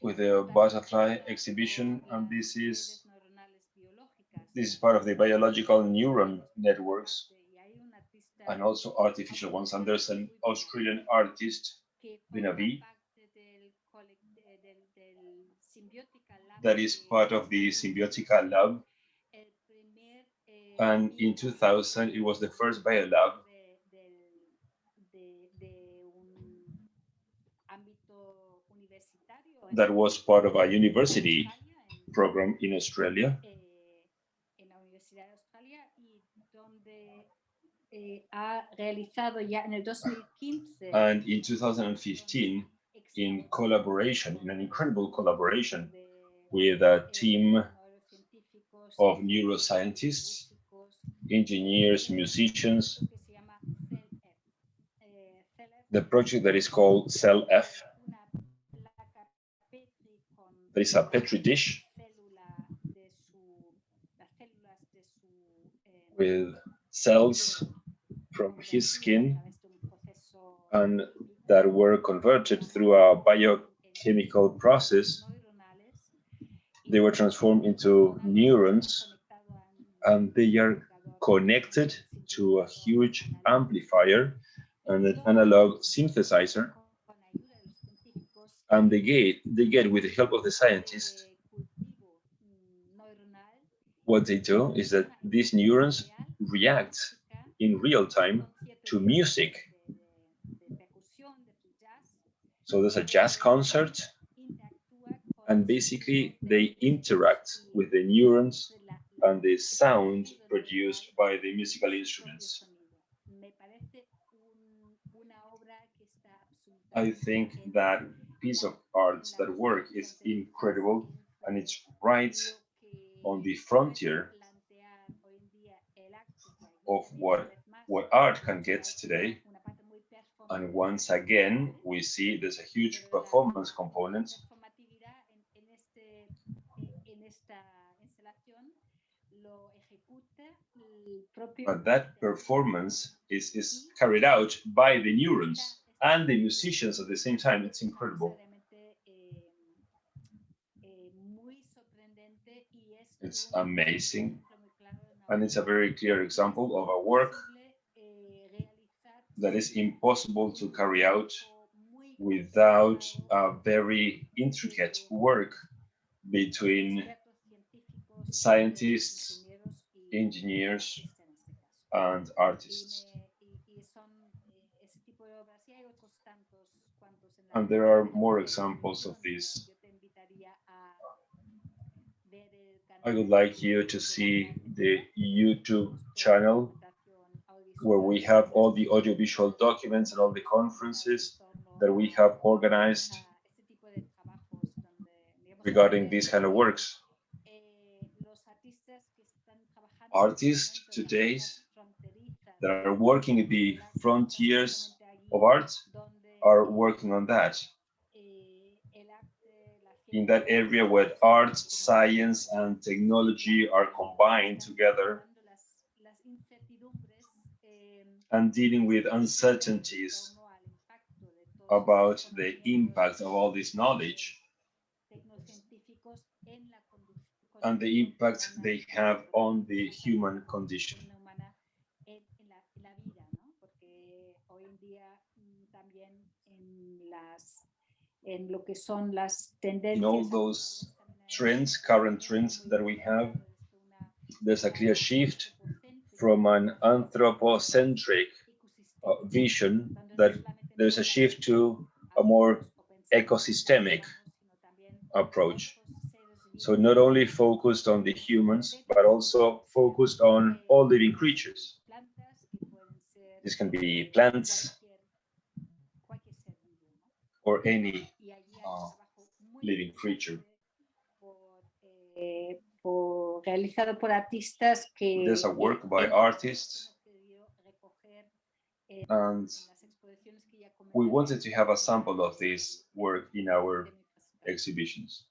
with the butterfly exhibition, and this is part of the biological neuron networks and also artificial ones. And there's an Australian artist, Binavi, that is part of the Symbiotica Lab. And in 2000, it was the first biolab that was part of a university program in Australia. And in 2015, in collaboration, in an incredible collaboration with a team of neuroscientists, engineers, musicians, the project that is called Cell F. There is a petri dish with cells from his skin, and that were converted through a biochemical process. They were transformed into neurons, and they are connected to a huge amplifier and an analog synthesizer. And they get, with the help of the scientists, what they do is that these neurons react in real time to music. So there's a jazz concert, and basically they interact with the neurons and the sound produced by the musical instruments. I think that piece of art, that work, is incredible, and it's right on the frontier of what art can get today. And once again, we see there's a huge performance component. But that performance is carried out by the neurons and the musicians at the same time. It's incredible. It's amazing. And it's a very clear example of a work that is impossible to carry out without a very intricate work between scientists, engineers, and artists. And there are more examples of this. I would like you to see the YouTube channel where we have all the audiovisual documents and all the conferences that we have organized regarding these kind of works. Artists today that are working at the frontiers of art are working on that. In that area where art, science, and technology are combined together and dealing with uncertainties about the impact of all this knowledge and the impact they have on the human condition. In all those trends, current trends that we have, there's a clear shift from an anthropocentric vision, that there's a shift to a more ecosystemic approach. So not only focused on the humans, but also focused on all living creatures. This can be plants or any living creature. There's a work by artists, and we wanted to have a sample of this work in our exhibitions.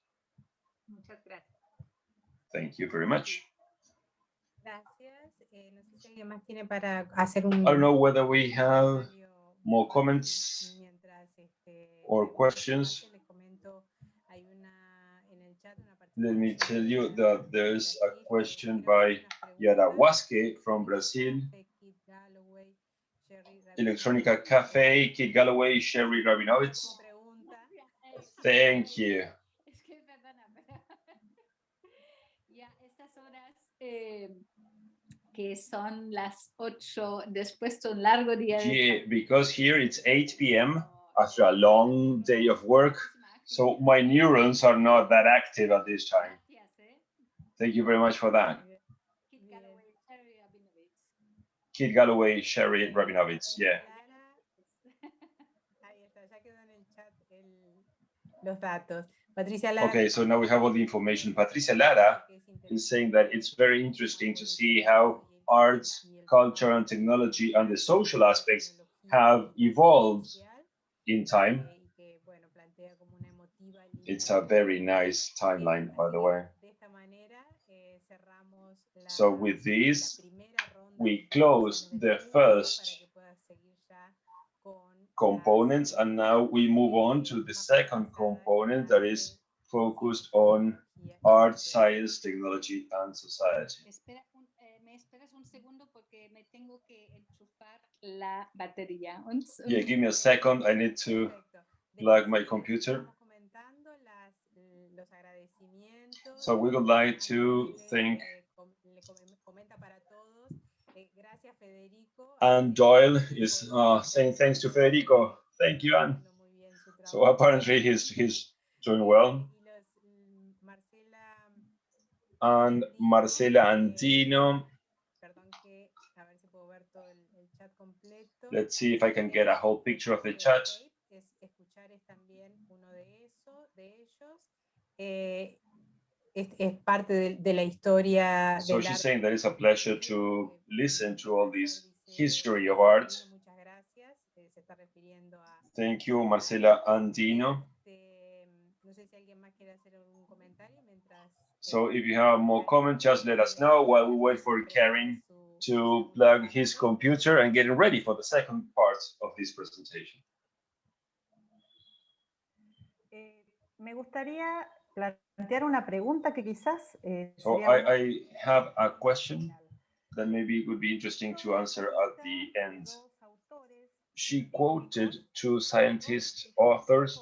Thank you very much. I don't know whether we have more comments or questions. Let me tell you that there's a question by Yara Waske from Brazil. Electronica Cafe, Kit Galloway, Sherry Rabinovitz. Thank you. Que son las 8, después de un largo día de Yeah, because here it's 8 p.m. after a long day of work, so my neurons are not that active at this time. Thank you very much for that. Kit Galloway, Sherry Rabinovitz, yeah. Okay, so now we have all the information. Patricia Lara is saying that it's very interesting to see how art, culture, and technology and the social aspects have evolved in time. It's a very nice timeline, by the way. So with this, we close the first components, and now we move on to the second component that is focused on art, science, technology, and society. Yeah, give me a second. I need to plug my computer. So we would like to thank Anne Doyle is saying thanks to Federico. Thank you, Anne. So apparently he's doing well. And Marcela Andino. Let's see if I can get a whole picture of the chat. So she's saying that it's a pleasure to listen to all this history of art. Thank you, Marcela Andino. So if you have more comments, just let us know while we wait for Karin to plug his computer and getting ready for the second part of this presentation. Me gustaría plantear una pregunta que quizás so I have a question that maybe would be interesting to answer at the end. She quoted two scientist authors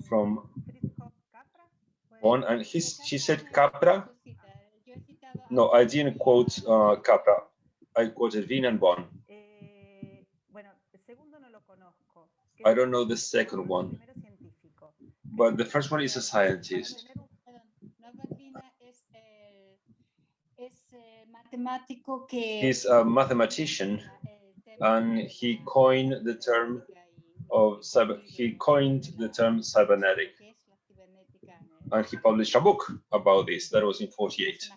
from one, and she said Capra. No, I didn't quote Capra. I quoted Wien and Bonn. I don't know the second one, but the first one is a scientist. He's a mathematician, and he coined the term cybernetic, and he published a book about this. That was in '48.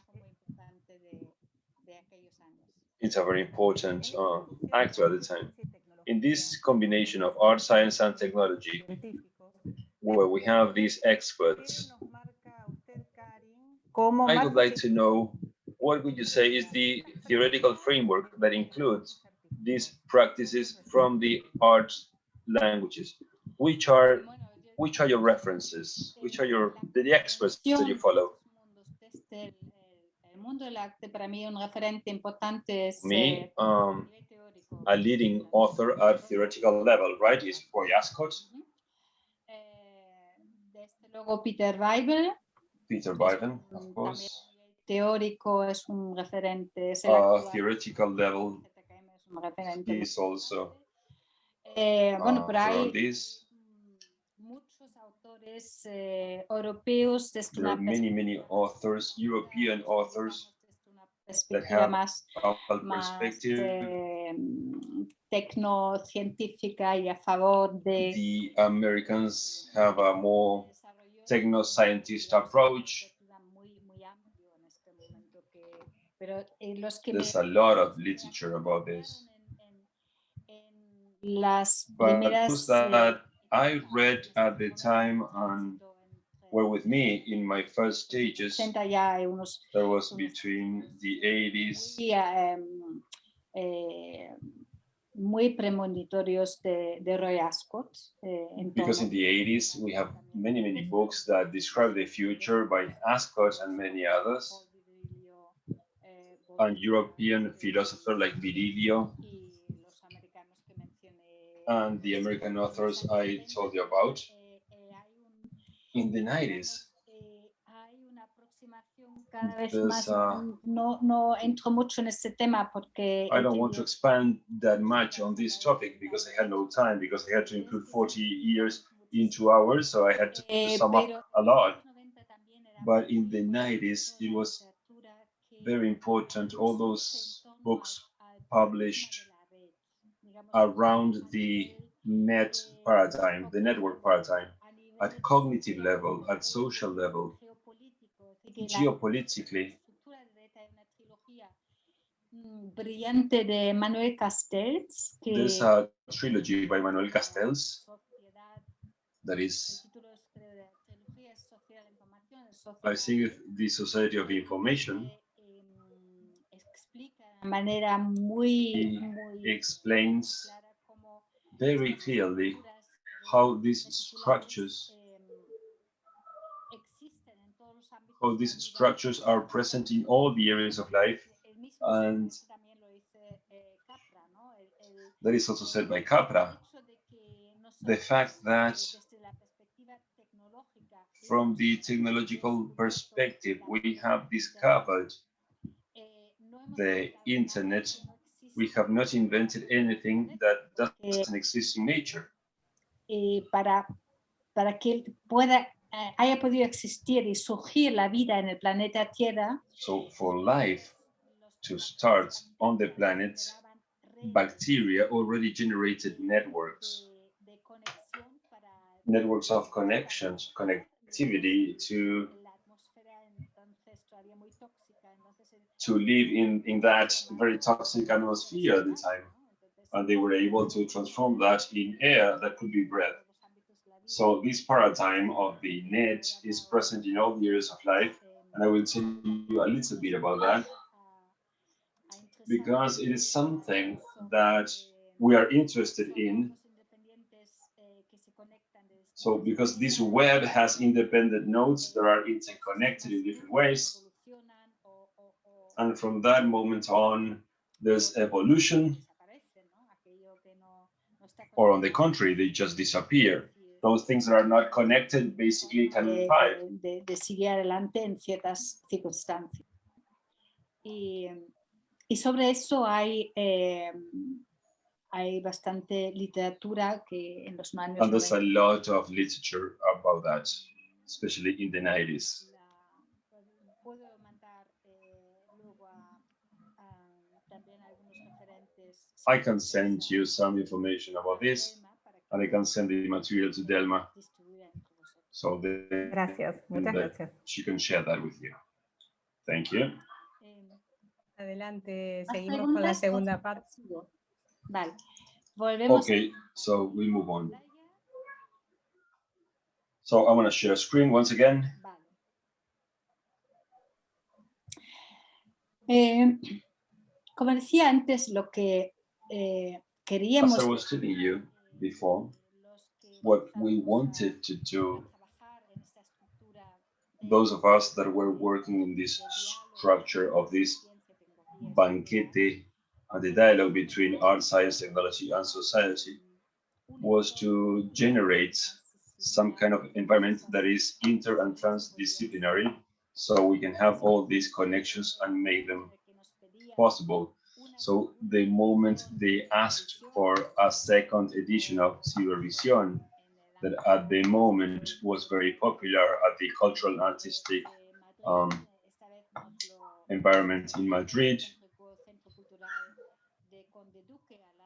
It's a very important actor at the time. In this combination of art, science, and technology, where we have these experts, I would like to know, what would you say is the theoretical framework that includes these practices from the art languages? Which are your references? Which are the experts that you follow? Me, a leading author at theoretical level, right, is Roy Ascott. Peter Weibel, of course. Theoretical level, he is also for this. There are many authors, European authors, that have a perspective. The Americans have a more techno-scientist approach. There's a lot of literature about this. But books that I read at the time and were with me in my first stages, that was between the 80s. Because in the 80s, we have many books that describe the future by Ascott and many others, and European philosophers like Virilio, and the American authors I told you about. In the 90s, there's I don't want to expand that much on this topic because I had no time, because I had to include 40 years in 2 hours, so I had to sum up a lot. But in the 90s, it was very important, all those books published around the net paradigm, the network paradigm, at cognitive level, at social level, geopolitically. There's a trilogy by Manuel Castells that is, I think, the Society of Information. He explains very clearly how these structures are present in all the areas of life, and that is also said by Capra. The fact that from the technological perspective, we have discovered the internet. We have not invented anything that doesn't exist in nature. Para que haya podido existir y surgir la vida en el planeta Tierra. So for life to start on the planet, bacteria already generated networks of connections, connectivity to live in that very toxic atmosphere at the time. And they were able to transform that in air that could be breathed. So this paradigm of the net is present in all the areas of life, and I will tell you a little bit about that, because it is something that we are interested in. So because this web has independent nodes that are interconnected in different ways, and from that moment on, there's evolution, or on the contrary, they just disappear. those things that are not connected basically can thrive. De seguir adelante en ciertas circunstancias. Y sobre eso hay bastante literatura que en los años 90. And there's a lot of literature about that, especially in the 90s. Puedo mandar luego también algunos referentes. I can send you some information about this, and I can send the material to Delma, so Gracias, muchas gracias. she can share that with you. Thank you. Adelante, seguimos con la segunda parte. Vale. Volvemos. Okay, so we move on. So I'm going to share screen once again. Como decía antes, lo que queríamos. As I was telling you before, what we wanted to do, those of us that were working in this structure of this banquete and the dialogue between art, science, technology, and society, was to generate some kind of environment that is inter and transdisciplinary, so we can have all these connections and make them possible. So the moment they asked for a second edition of Cibervisión, that at the moment was very popular at the cultural and artistic environment in Madrid,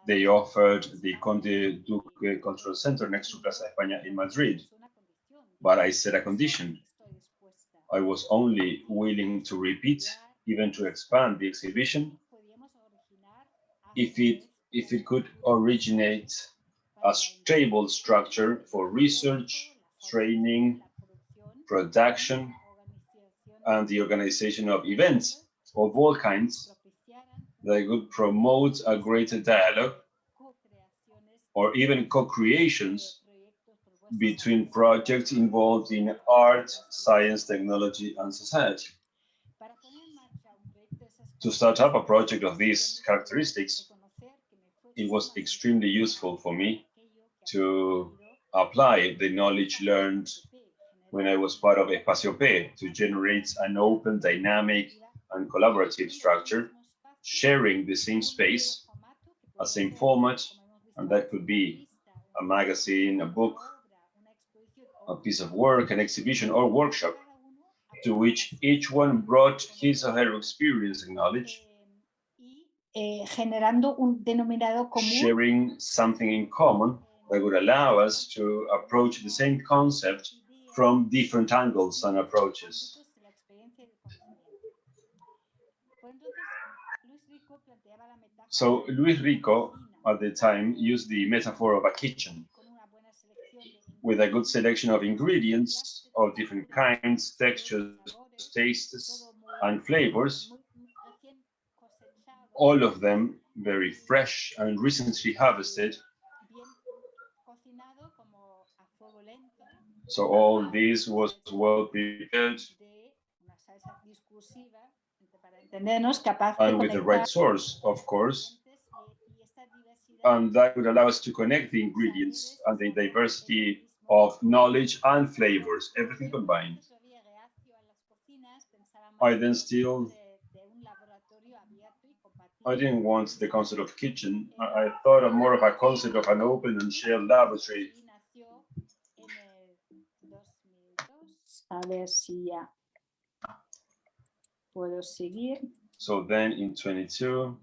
they offered the Conde Duque Cultural Center next to Plaza España in Madrid. But I set a condition. I was only willing to repeat, even to expand the exhibition, if it could originate a stable structure for research, training, production, and the organization of events of all kinds that could promote a greater dialogue or even co-creations between projects involved in art, science, technology, and society. To start up a project of these characteristics, it was extremely useful for me to apply the knowledge learned when I was part of Espacio P to generate an open, dynamic, and collaborative structure, sharing the same space, a same format, and that could be a magazine, a book, a piece of work, an exhibition, or workshop, to which each one brought his or her experience and knowledge, generando un denominador común, sharing something in common that would allow us to approach the same concept from different angles and approaches. So Luis Rico, at the time, used the metaphor of a kitchen with a good selection of ingredients of different kinds, textures, tastes, and flavors, all of them very fresh and recently harvested. So all this was well prepared and with the right source, of course, and that would allow us to connect the ingredients and the diversity of knowledge and flavors, everything combined. I didn't want the concept of kitchen. I thought of more of a concept of an open and shared laboratory. A ver si ya puedo seguir. So then in 22,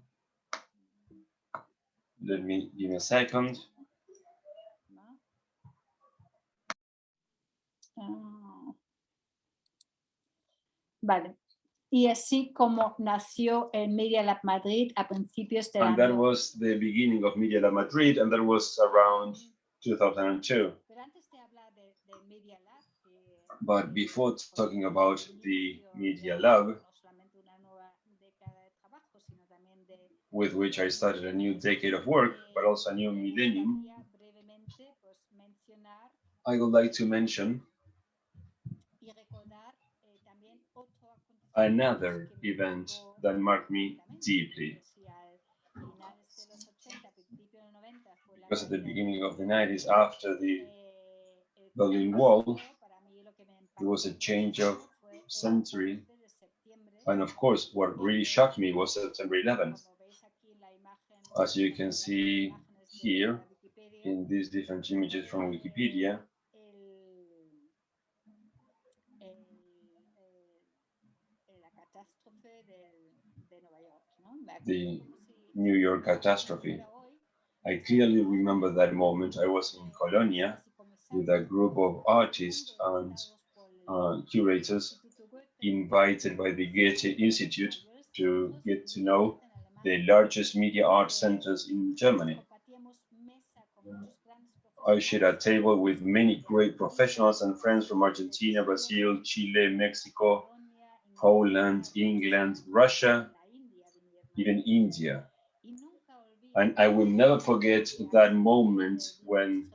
give me a second. Vale. Y así como nació el MediaLab Madrid a principios del año. And that was the beginning of MediaLab Madrid, and that was around 2002. But before talking about the MediaLab, with which I started a new decade of work, but also a new millennium, I would like to mention another event that marked me deeply. Because at the beginning of the 90s, after the Berlin Wall. It was a change of century. And of course, what really shocked me was September 11th. As you can see here in these different images from Wikipedia, the New York catastrophe. I clearly remember that moment. I was in Colonia with a group of artists and curators invited by the Goethe Institute to get to know the largest media art centers in Germany. I shared a table with many great professionals and friends from Argentina, Brazil, Chile, Mexico, Poland, England, Russia, even India. And I will never forget that moment when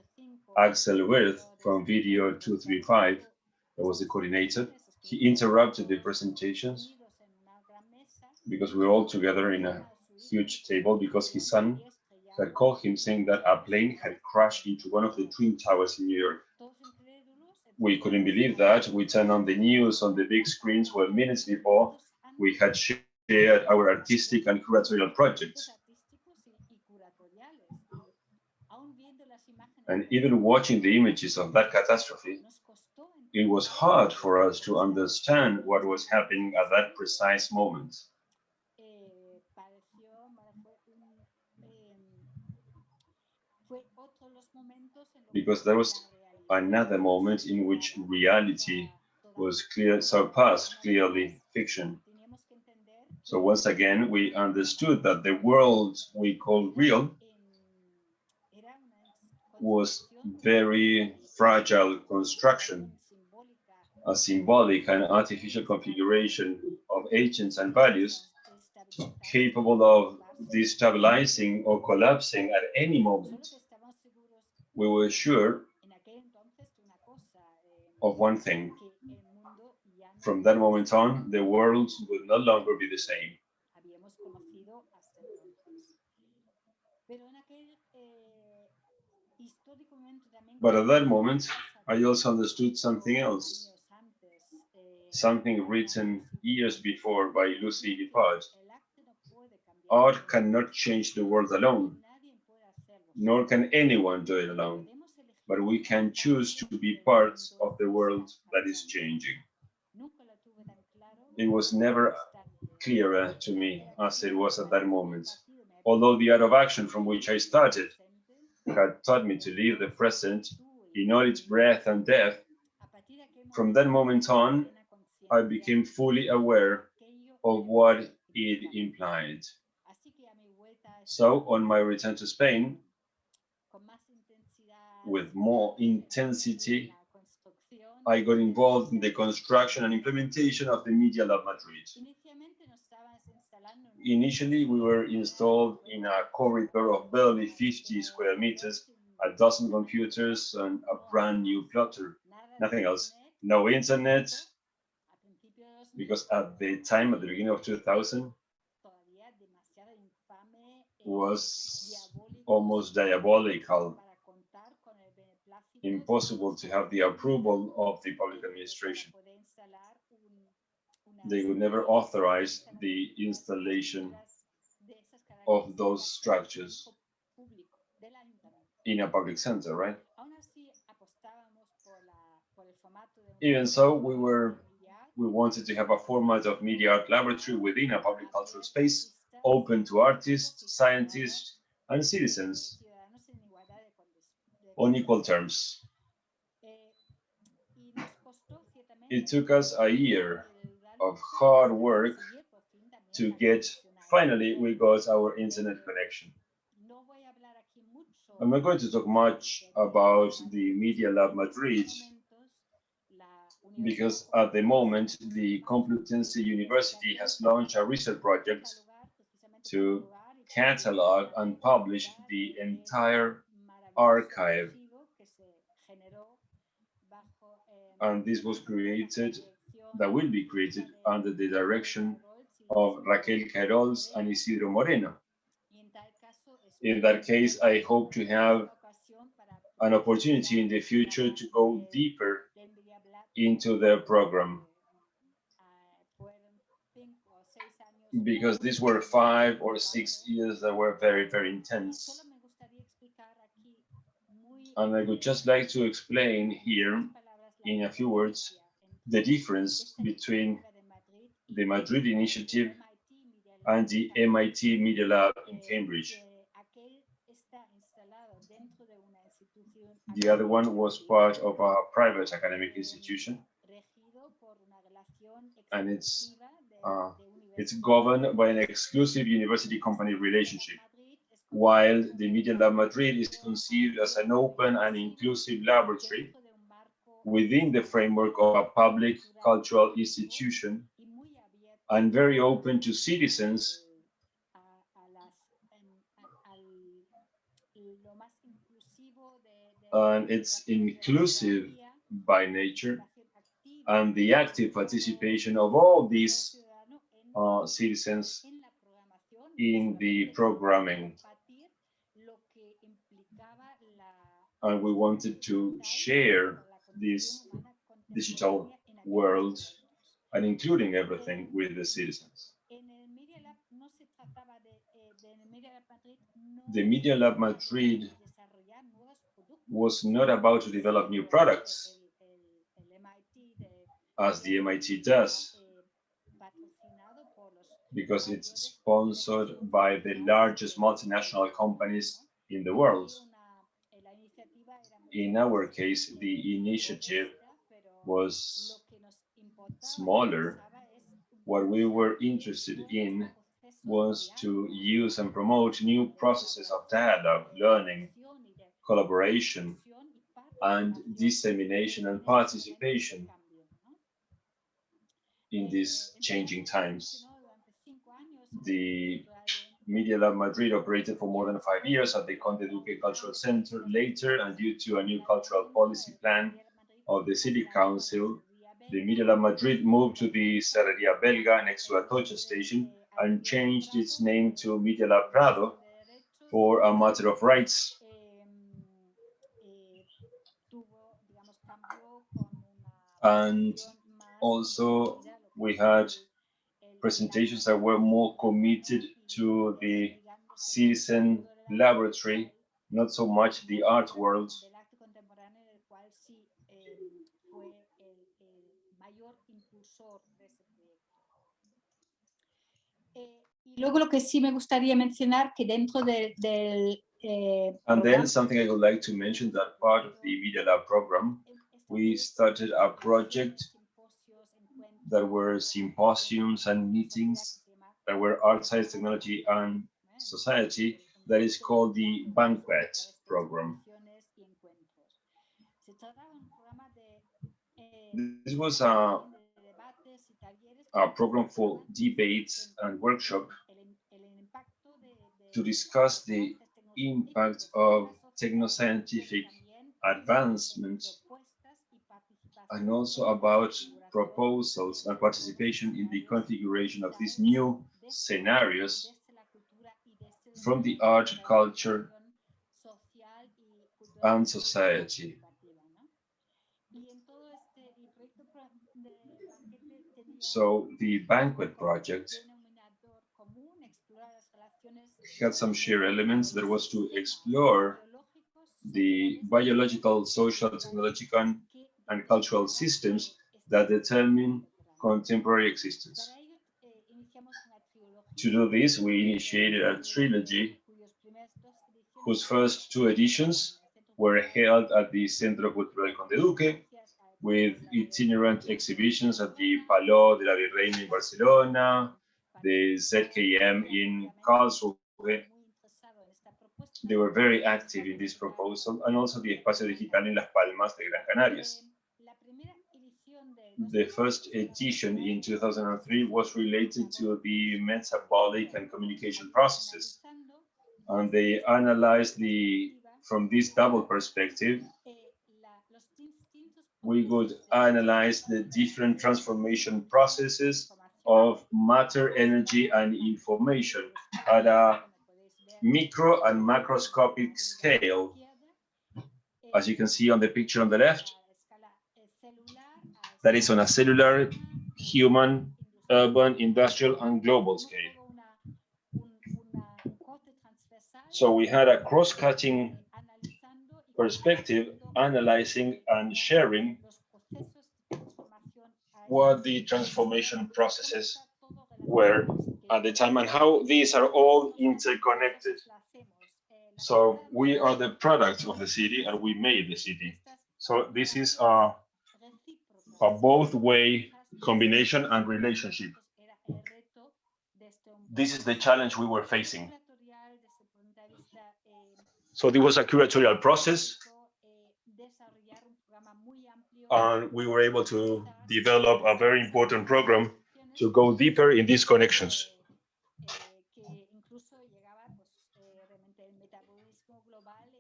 Axel Wirth from Video 235, that was the coordinator, he interrupted the presentations because we were all together in a huge table because his son had called him saying that a plane had crashed into one of the Twin Towers in New York. We couldn't believe that. We turned on the news on the big screens where minutes before we had shared our artistic and curatorial projects. And even watching the images of that catastrophe, it was hard for us to understand what was happening at that precise moment. Because there was another moment in which reality was surpassed clearly fiction. So once again, we understood that the world we call real was very fragile construction, a symbolic and artificial configuration of agents and values capable of destabilizing or collapsing at any moment. We were sure of one thing. From that moment on, the world would no longer be the same. But at that moment, I also understood something else, something written years before by Lucy Lippard. Art cannot change the world alone, nor can anyone do it alone, but we can choose to be part of the world that is changing. It was never clearer to me as it was at that moment. Although the art of action from which I started had taught me to live the present in all its breadth and depth, from that moment on, I became fully aware of what it implied. So, on my return to Spain, with more intensity, I got involved in the construction and implementation of the MediaLab Madrid. Initially, we were installed in a corridor of barely 50 square meters, a dozen computers, and a brand new plotter. Nothing else. No internet, because at the time, at the beginning of 2000, was almost diabolical. Impossible to have the approval of the public administration. They would never authorize the installation of those structures in a public center, right? Even so, we wanted to have a format of media art laboratory within a public cultural space, open to artists, scientists, and citizens on equal terms. It took us a year of hard work to get, finally, we got our internet connection. I'm not going to talk much about the MediaLab Madrid, because at the moment, the Complutense University has launched a research project to catalog and publish the entire archive. And this was created, that will be created under the direction of Raquel Queiroz and Isidro Moreno. In that case, I hope to have an opportunity in the future to go deeper into the program, because these were 5 or 6 years that were very, very intense. And I would just like to explain here, in a few words, the difference between the Madrid initiative and the MIT Media Lab in Cambridge. The other one was part of a private academic institution, and it's governed by an exclusive university-company relationship, while the Media Lab Madrid is conceived as an open and inclusive laboratory within the framework of a public cultural institution and very open to citizens and it's inclusive by nature, and the active participation of all these citizens in the programming. And we wanted to share this digital world and including everything with the citizens. The Media Lab Madrid was not about to develop new products, as the MIT does, because it's sponsored by the largest multinational companies in the world. In our case, the initiative was smaller. What we were interested in was to use and promote new processes of dialogue, learning, collaboration, and dissemination and participation in these changing times. The Media Lab Madrid operated for more than 5 years at the Conde Duque Cultural Center. Later, and due to a new cultural policy plan of the City Council, the Media Lab Madrid moved to the Serreria Belga next to Atocha station and changed its name to Media Lab Prado for a matter of rights. And also we had presentations that were more committed to the citizen laboratory, not so much the art world. Luego lo que sí me gustaría mencionar que dentro and then something I would like to mention, that part of the Media Lab program, we started a project that were symposiums and meetings that were art, science, technology, and society, that is called the Banquet program. This was a program for debates and workshop to discuss the impact of techno-scientific advancement and also about proposals and participation in the configuration of these new scenarios from the art, culture, and society. So the Banquet project had some shared elements. That was to explore the biological, social, technological, and cultural systems that determine contemporary existence. To do this, we initiated a trilogy whose first 2 editions were held at the Centro Cultural Conde Duque, with itinerant exhibitions at the Palau de la Virreina in Barcelona, the ZKM in Karlsruhe. They were very active in this proposal, and also the Espacio Digital in Las Palmas de Gran Canarias. The first edition in 2003 was related to the metabolic and communication processes, and they analyzed from this double perspective, we would analyze the different transformation processes of matter, energy, and information at a micro and macroscopic scale. As you can see on the picture on the left, that is on a cellular, human, urban, industrial, and global scale. So we had a cross-cutting perspective, analyzing and sharing what the transformation processes were at the time and how these are all interconnected. So we are the product of the city and we made the city. So this is a both-way combination and relationship. This is the challenge we were facing. So there was a curatorial process, and we were able to develop a very important program to go deeper in these connections.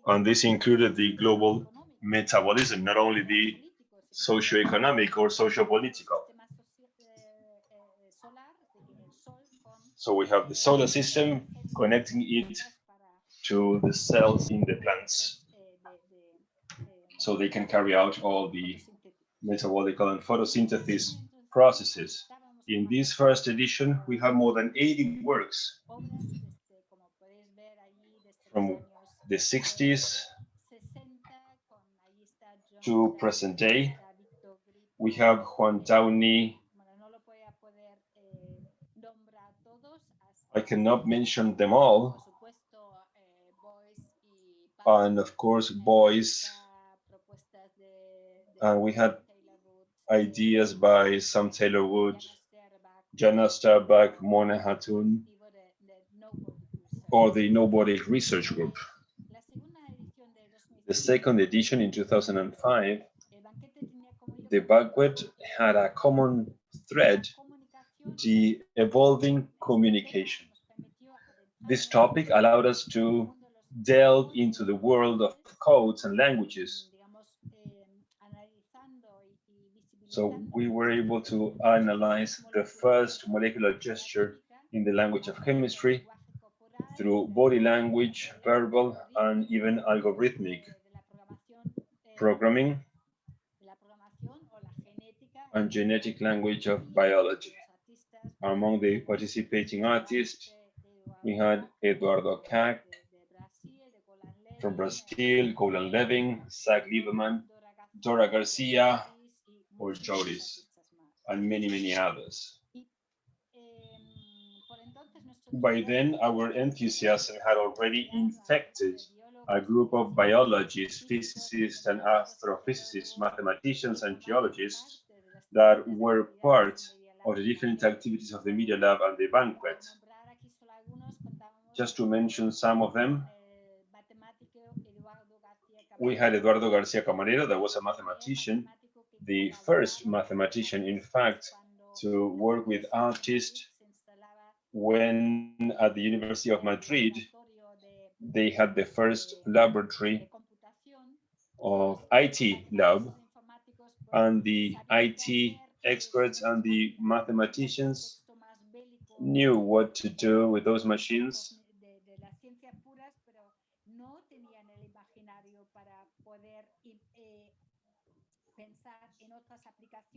And this included the global metabolism, not only the socio-economic or socio-political. So we have the solar system connecting it to the cells in the plants, so they can carry out all the metabolical and photosynthesis processes. In this first edition, we have more than 80 works from the 60s to present day. We have Juan Downey. I cannot mention them all. And of course, boys. And we had ideas by Sam Taylor Wood, Jana Starbuck, Mona Hatun, or the Nobody Research Group. The second edition in 2005, the Banquet had a common thread, the evolving communication. This topic allowed us to delve into the world of codes and languages. So we were able to analyze the first molecular gesture in the language of chemistry through body language, verbal, and even algorithmic programming and genetic language of biology. Among the participating artists, we had Eduardo Cac from Brazil, Golan Levin, Zach Lieberman, Dora Garcia, or Joris, and many, many others. By then, our enthusiasm had already infected a group of biologists, physicists, and astrophysicists, mathematicians, and geologists that were part of the different activities of the Media Lab and the Banquet. Just to mention some of them, we had Eduardo Garcia Camarero, that was a mathematician, the first mathematician, in fact, to work with artists when at the University of Madrid, they had the first laboratory of IT lab, and the IT experts and the mathematicians knew what to do with those machines.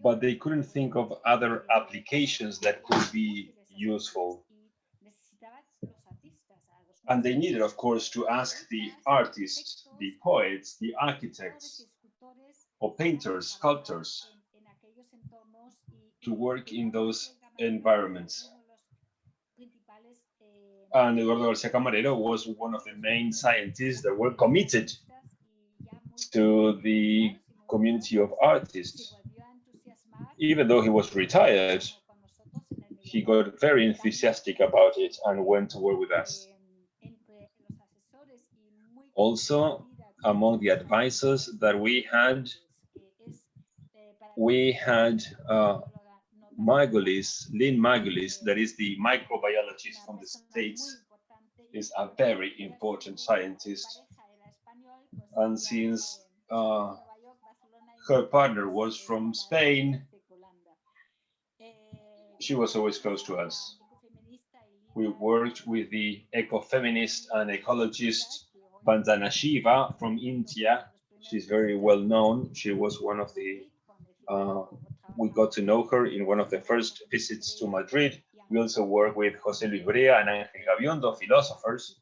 But they couldn't think of other applications that could be useful. And they needed, of course, to ask the artists, the poets, the architects, or painters, sculptors, to work in those environments. And Eduardo Garcia Camarero was one of the main scientists that were committed to the community of artists. Even though he was retired, he got very enthusiastic about it and went to work with us. Also, among the advisors that we had Lynn Margulis, that is the microbiologist from the States, is a very important scientist. And since her partner was from Spain, she was always close to us. We worked with the ecofeminist and ecologist Vandana Shiva from India. She's very well known. She was one of the, we got to know her in one of the first visits to Madrid. We also work with José Luis Brea and Ángel Gabiondo, philosophers,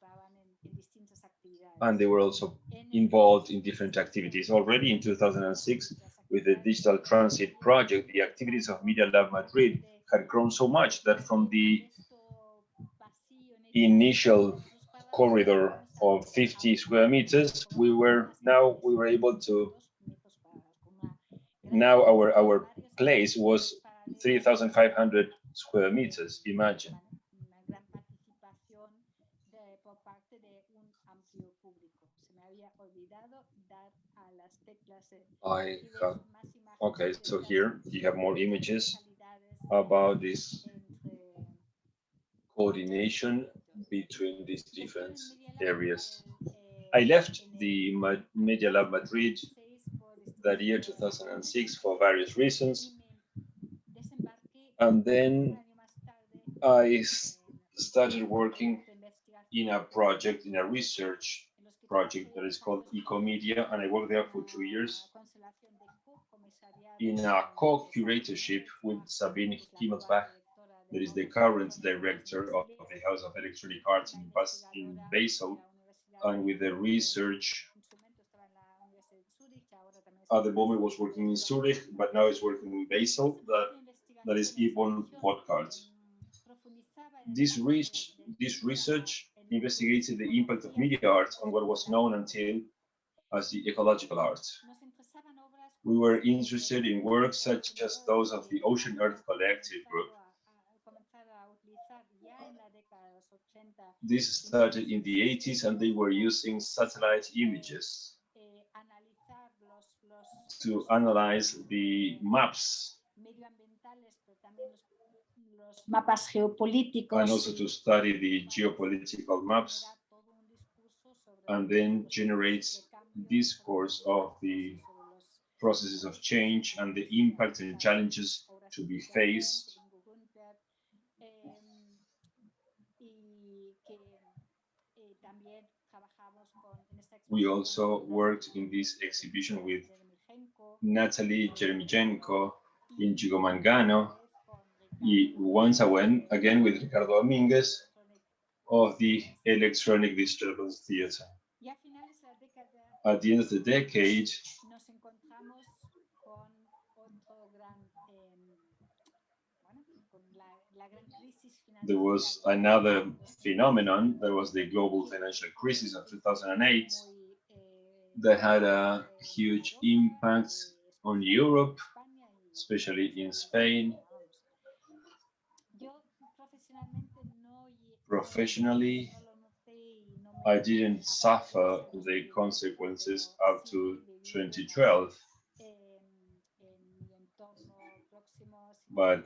and they were also involved in different activities. Already in 2006, with the Digital Transit Project, the activities of MediaLab Madrid had grown so much that from the initial corridor of 50 square meters, we were able to, now our place was 3,500 square meters, imagine. I have, okay, so here you have more images about this coordination between these different areas. I left the MediaLab Madrid that year 2006 for various reasons, and then I started working in a project, in a research project that is called Ecomedia, and I worked there for 2 years in a co-curatorship with Sabine Himmelsbach, that is the current director of the House of Electronic Arts in Basel, and with the research. At the moment was working in Zurich, but now it's working in Basel, that is Yvonne Podcast. This research investigated the impact of media art on what was known until as the ecological arts. We were interested in works such as those of the Ocean Earth Collective group. This started in the 80s, and they were using satellite images to analyze the maps and also to study the geopolitical maps, and then generate discourse of the processes of change and the impact and challenges to be faced. We also worked in this exhibition with Natalie Jeremijenko in Gigomangano, once again with Ricardo Dominguez of the Electronic Disturbance Theater. At the end of the decade, there was another phenomenon. There was the global financial crisis of 2008 that had a huge impact on Europe, especially in Spain. Professionally, I didn't suffer the consequences up to 2012. But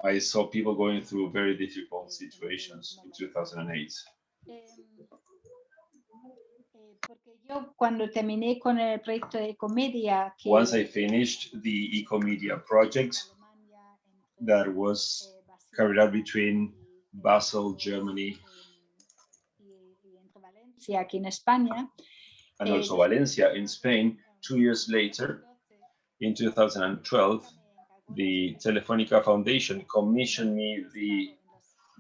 I saw people going through very difficult situations in 2008. Once I finished the Ecomedia project that was carried out between Basel, Germany, and also Valencia in Spain, 2 years later, in 2012, the Telefónica Foundation commissioned me the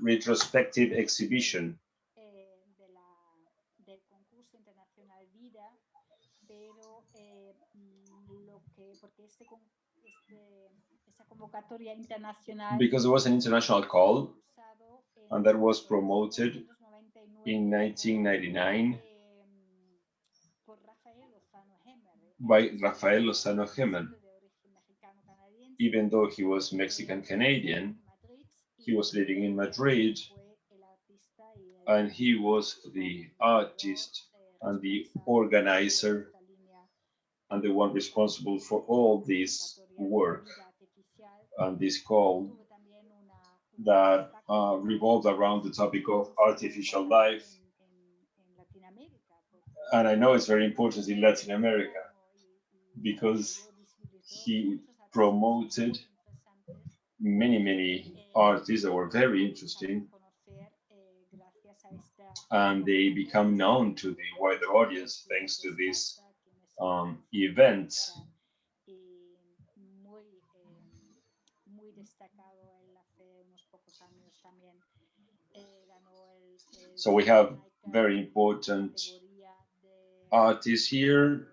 Retrospective Exhibition. Because it was an international call, and that was promoted in 1999 by Rafael Lozano Hemmer. Even though he was Mexican-Canadian, he was living in Madrid, and he was the artist and the organizer and the one responsible for all this work and this call that revolved around the topic of artificial life. And I know it's very important in Latin America because he promoted many artists that were very interesting. and they become known to the wider audience thanks to this event. So we have very important artists here.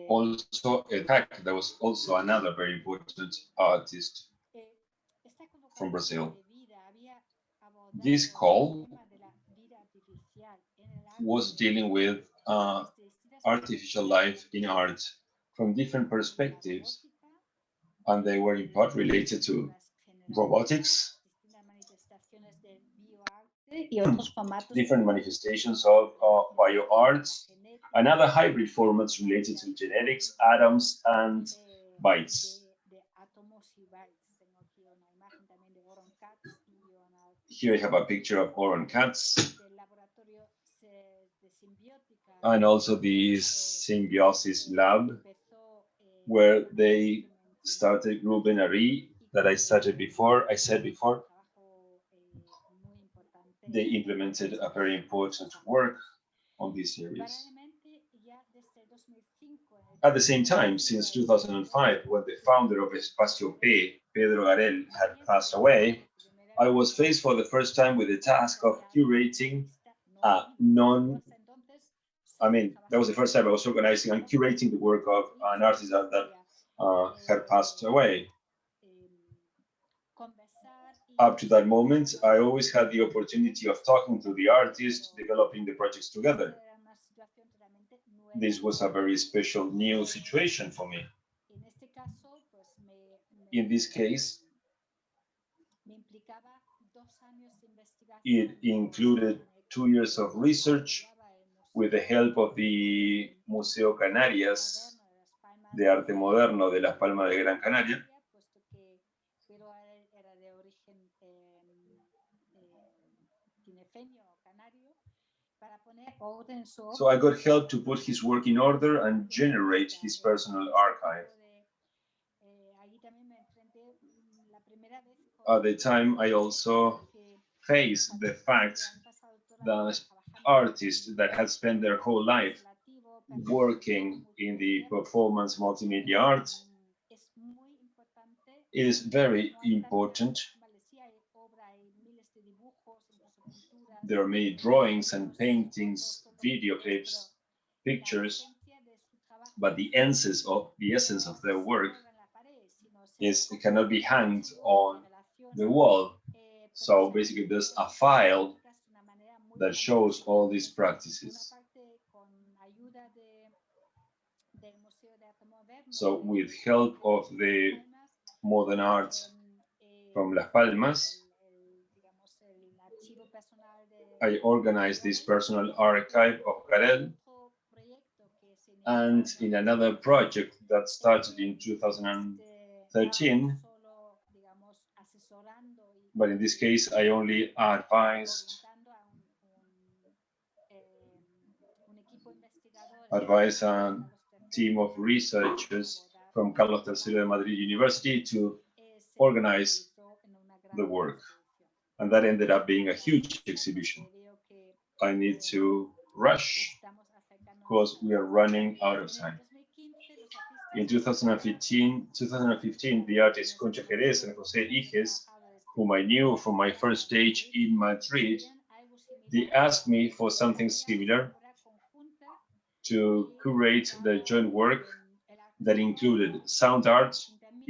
Also, CAC, that was also another very important artist from Brazil. This call was dealing with artificial life in art from different perspectives, and they were in part related to robotics, different manifestations of bioarts, and other hybrid formats related to genetics, atoms, and bytes. Here I have a picture of Oron cats, and also the Symbiosis Lab, where they started Ruben Ari, that I said before. They implemented a very important work on this series. At the same time, since 2005, when the founder of Espacio P, Pedro Garhel, had passed away, I was faced for the first time with the task of curating that was the first time I was organizing and curating the work of an artist that had passed away. Up to that moment, I always had the opportunity of talking to the artist, developing the projects together. This was a very special new situation for me. In this case, it included 2 years of research with the help of the Museo Canarias de Arte Moderno de Las Palmas de Gran Canaria. So I got help to put his work in order and generate his personal archive. At the time, I also faced the fact that artists that had spent their whole life working in the performance multimedia art, it is very important. There are many drawings and paintings, video clips, pictures, but the essence of their work is it cannot be hanged on the wall. So basically, there's a file that shows all these practices. So with help of the modern art from Las Palmas, I organized this personal archive of Garhel, and in another project that started in 2013, but in this case, I only advised a team of researchers from Carlos III de Madrid University to organize the work. And that ended up being a huge exhibition. I need to rush because we are running out of time. In 2015, the artists Concha Jerez and José Iges, whom I knew from my first stage in Madrid, they asked me for something similar, to curate the joint work that included sound art,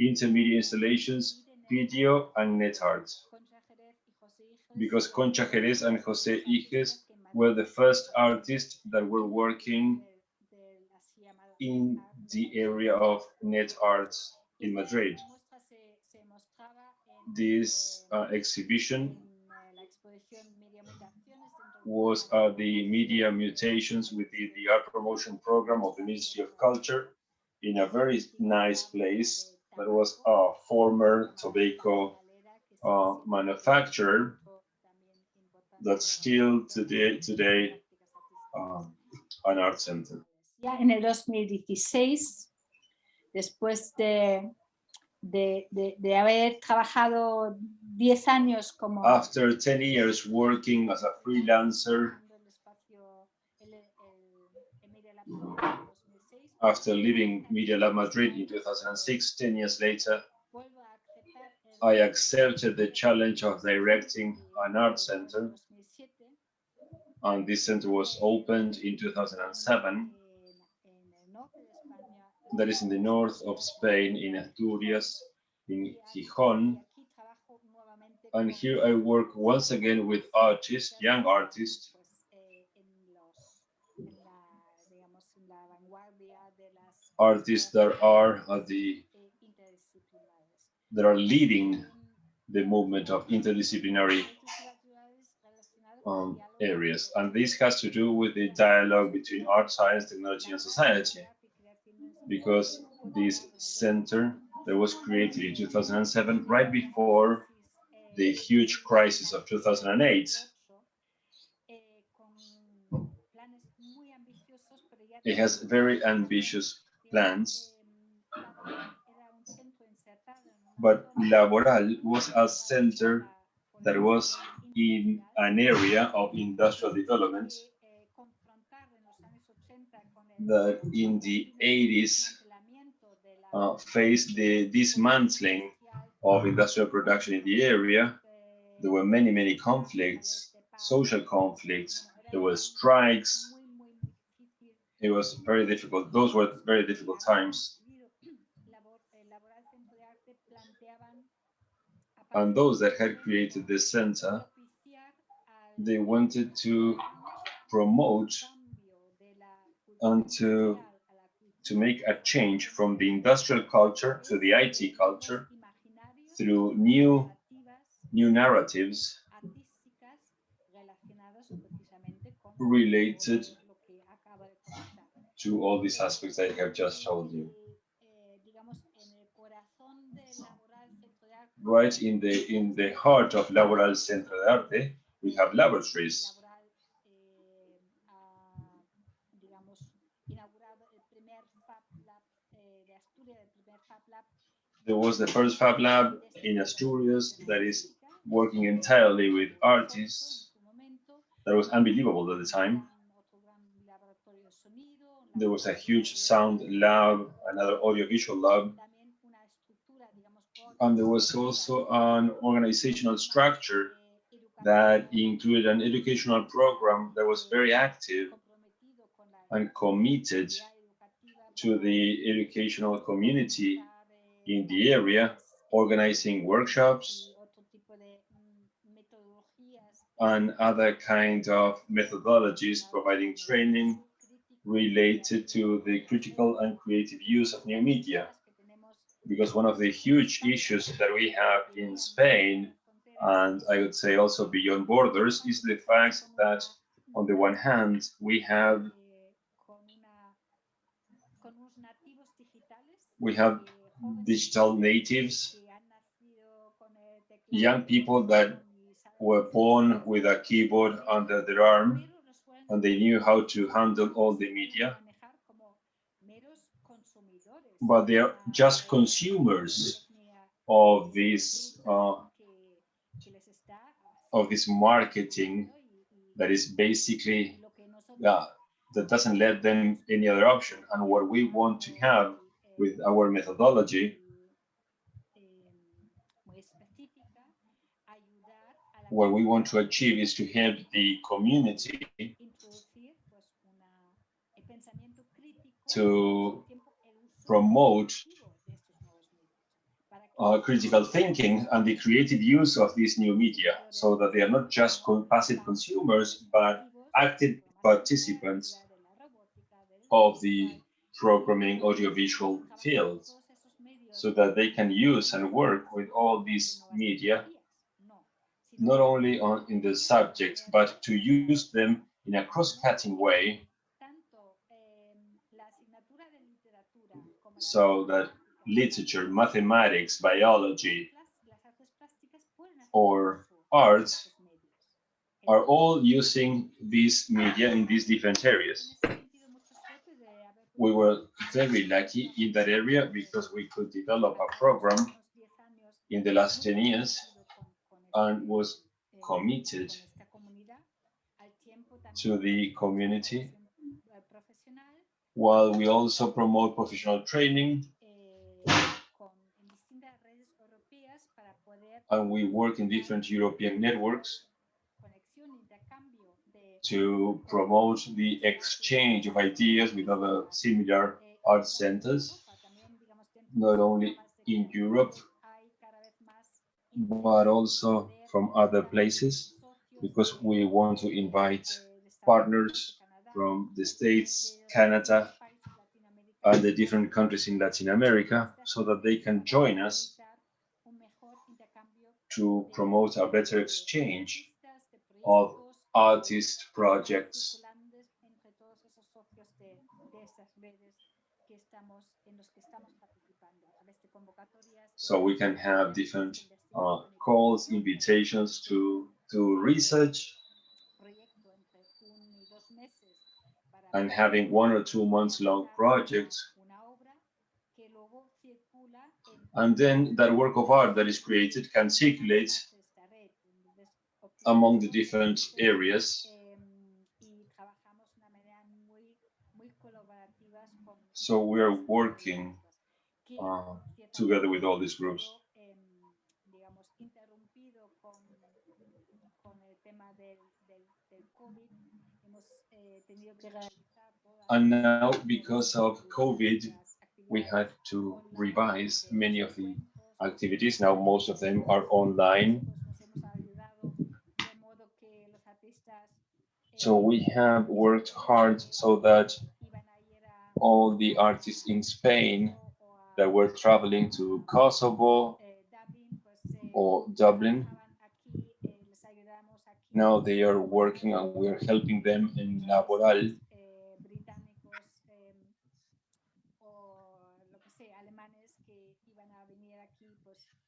intermedia installations, video, and net art. Because Concha Jerez and José Iges were the first artists that were working in the area of net art in Madrid. This exhibition was the Media Mutations within the art promotion program of the Ministry of Culture in a very nice place that was a former tobacco manufacturer that's still today an art center. en el 2016, después de haber trabajado 10 años como... After 10 years working as a freelancer, after leaving MediaLab Madrid in 2006, 10 years later, I accepted the challenge of directing an art center, and this center was opened in 2007. That is in the north of Spain, in Asturias, in Gijon. And here I work once again with artists, young artists, artists that are leading the movement of interdisciplinary areas. And this has to do with the dialogue between art, science, technology, and society. Because this center that was created in 2007, right before the huge crisis of 2008, it has very ambitious plans. But LABoral was a center that was in an area of industrial development that in the 80s faced the dismantling of industrial production in the area. There were many conflicts, social conflicts, there were strikes. It was very difficult. Those were very difficult times. And those that had created this center, they wanted to promote and to make a change from the industrial culture to the IT culture through new narratives related to all these aspects I have just told you. Right in the heart of LABoral Centro de Arte, we have laboratories. There was the first Fab Lab in Asturias that is working entirely with artists. That was unbelievable at the time. There was a huge sound lab, another audiovisual lab, and there was also an organizational structure that included an educational program that was very active and committed to the educational community in the area, organizing workshops and other kind of methodologies, providing training related to the critical and creative use of new media. Because one of the huge issues that we have in Spain, and I would say also beyond borders, is the fact that on the one hand, we have digital natives, young people that were born with a keyboard under their arm, and they knew how to handle all the media. But they are just consumers of this marketing that is basically that doesn't let them any other option. And what we want to have with our methodology, what we want to achieve is to help the community to promote critical thinking and the creative use of these new media, so that they are not just passive consumers, but active participants of the programming audiovisual field, so that they can use and work with all these media, not only in the subject, but to use them in a cross-cutting way, so that literature, mathematics, biology, or art are all using these media in these different areas. we were very lucky in that area because we could develop a program in the last 10 years and was committed to the community, while we also promote professional training, and we work in different European networks to promote the exchange of ideas with other similar art centers, not only in Europe, but also from other places, because we want to invite partners from the States, Canada, and the different countries in Latin America, so that they can join us to promote a better exchange of artist projects. So we can have different calls, invitations to research, and having 1 or 2 months long projects. And then that work of art that is created can circulate among the different areas. So we are working together with all these groups. And now, because of COVID, we had to revise many of the activities. Now, most of them are online. So we have worked hard so that all the artists in Spain that were traveling to Kosovo or Dublin, now they are working and we're helping them in LABoral.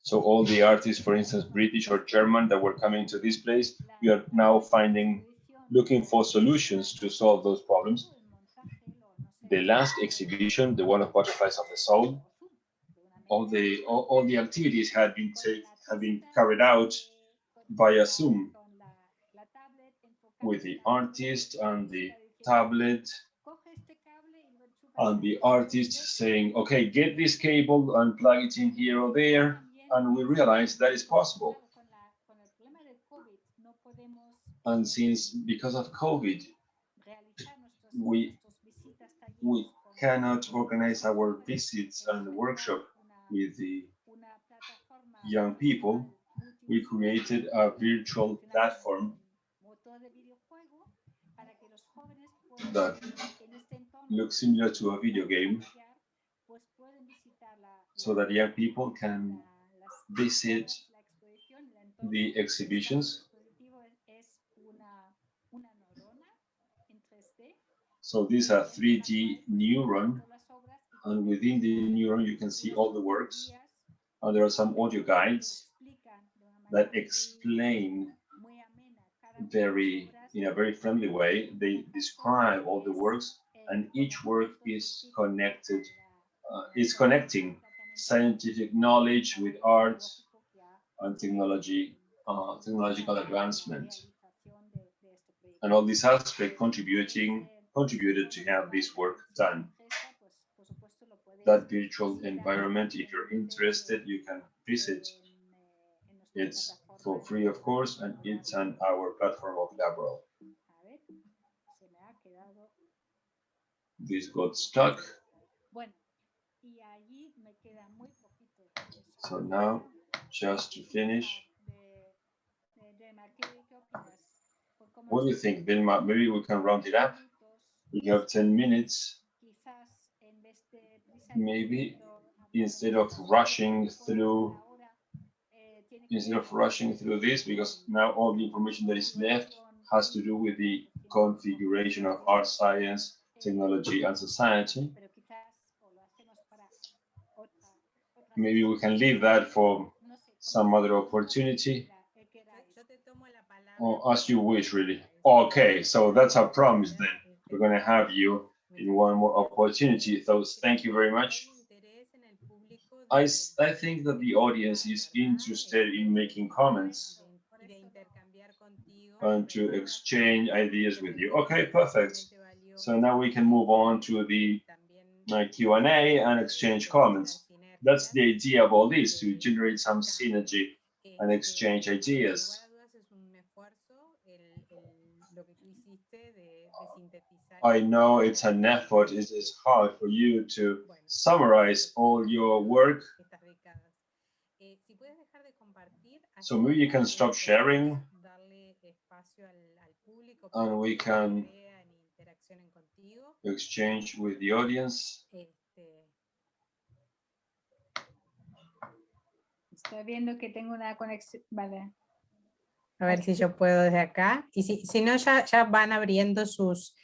So all the artists, for instance, British or German that were coming to this place, we are now looking for solutions to solve those problems. The last exhibition, the one of Butterflies of the Soul, all the activities had been carried out via Zoom with the artist and the tablet, and the artist saying, okay, get this cable and plug it in here or there, and we realized that is possible. And since, because of COVID, we cannot organize our visits and workshop with the young people, we created a virtual platform that looks similar to a video game, so that young people can visit the exhibitions. So these are 3D neuron, and within the neuron you can see all the works, and there are some audio guides that explain in a very friendly way. They describe all the works, and each work is connected, is connecting scientific knowledge with art and technological advancement. And all these aspects contributed to have this work done. That virtual environment, if you're interested, you can visit. It's for free, of course, and it's on our platform of LABoral. This got stuck. So now, just to finish, what do you think, Vilma? Maybe we can round it up. We have 10 minutes. Maybe instead of rushing through this, because now all the information that is left has to do with the configuration of art, science, technology, and society. Maybe we can leave that for some other opportunity, or as you wish, really. Okay, so that's our promise then. We're going to have you in one more opportunity. So thank you very much. I think that the audience is interested in making comments and to exchange ideas with you. Okay, perfect. So now we can move on to the Q&A and exchange comments. That's the idea of all this, to generate some synergy and exchange ideas. I know it's an effort, it is hard for you to summarize all your work. So maybe you can stop sharing and we can exchange with the audience. Estoy viendo que tengo una conexión. Vale. A ver si yo puedo desde acá. Y si no, ya van abriendo sus...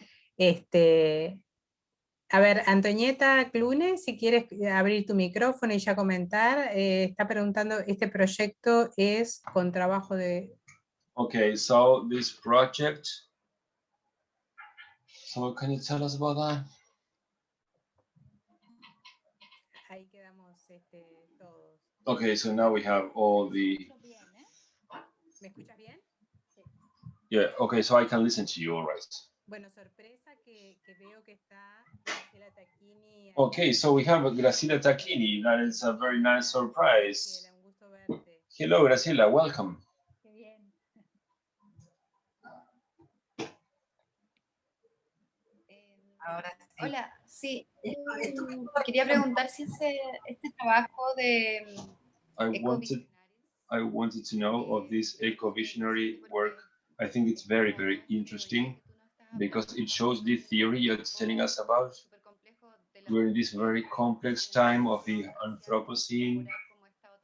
A ver, Antonieta Clune, si quieres abrir tu micrófono y ya comentar, está preguntando, este proyecto es con trabajo de... Okay, so this project, so can you tell us about that? Ahí quedamos todos. Okay, so now we have all the... ¿Me escuchas bien? Yeah, okay, so I can listen to you, all right. Bueno, sorpresa que veo que está Graciela Tacchini. Okay, so we have Graciela Tacchini. That is a very nice surprise. Hello, Graciela, welcome. Hola, sí, quería preguntar si este trabajo de I wanted to know of this eco-visionary work. I think it's very, very interesting because it shows the theory you're telling us about. We're in this very complex time of the Anthropocene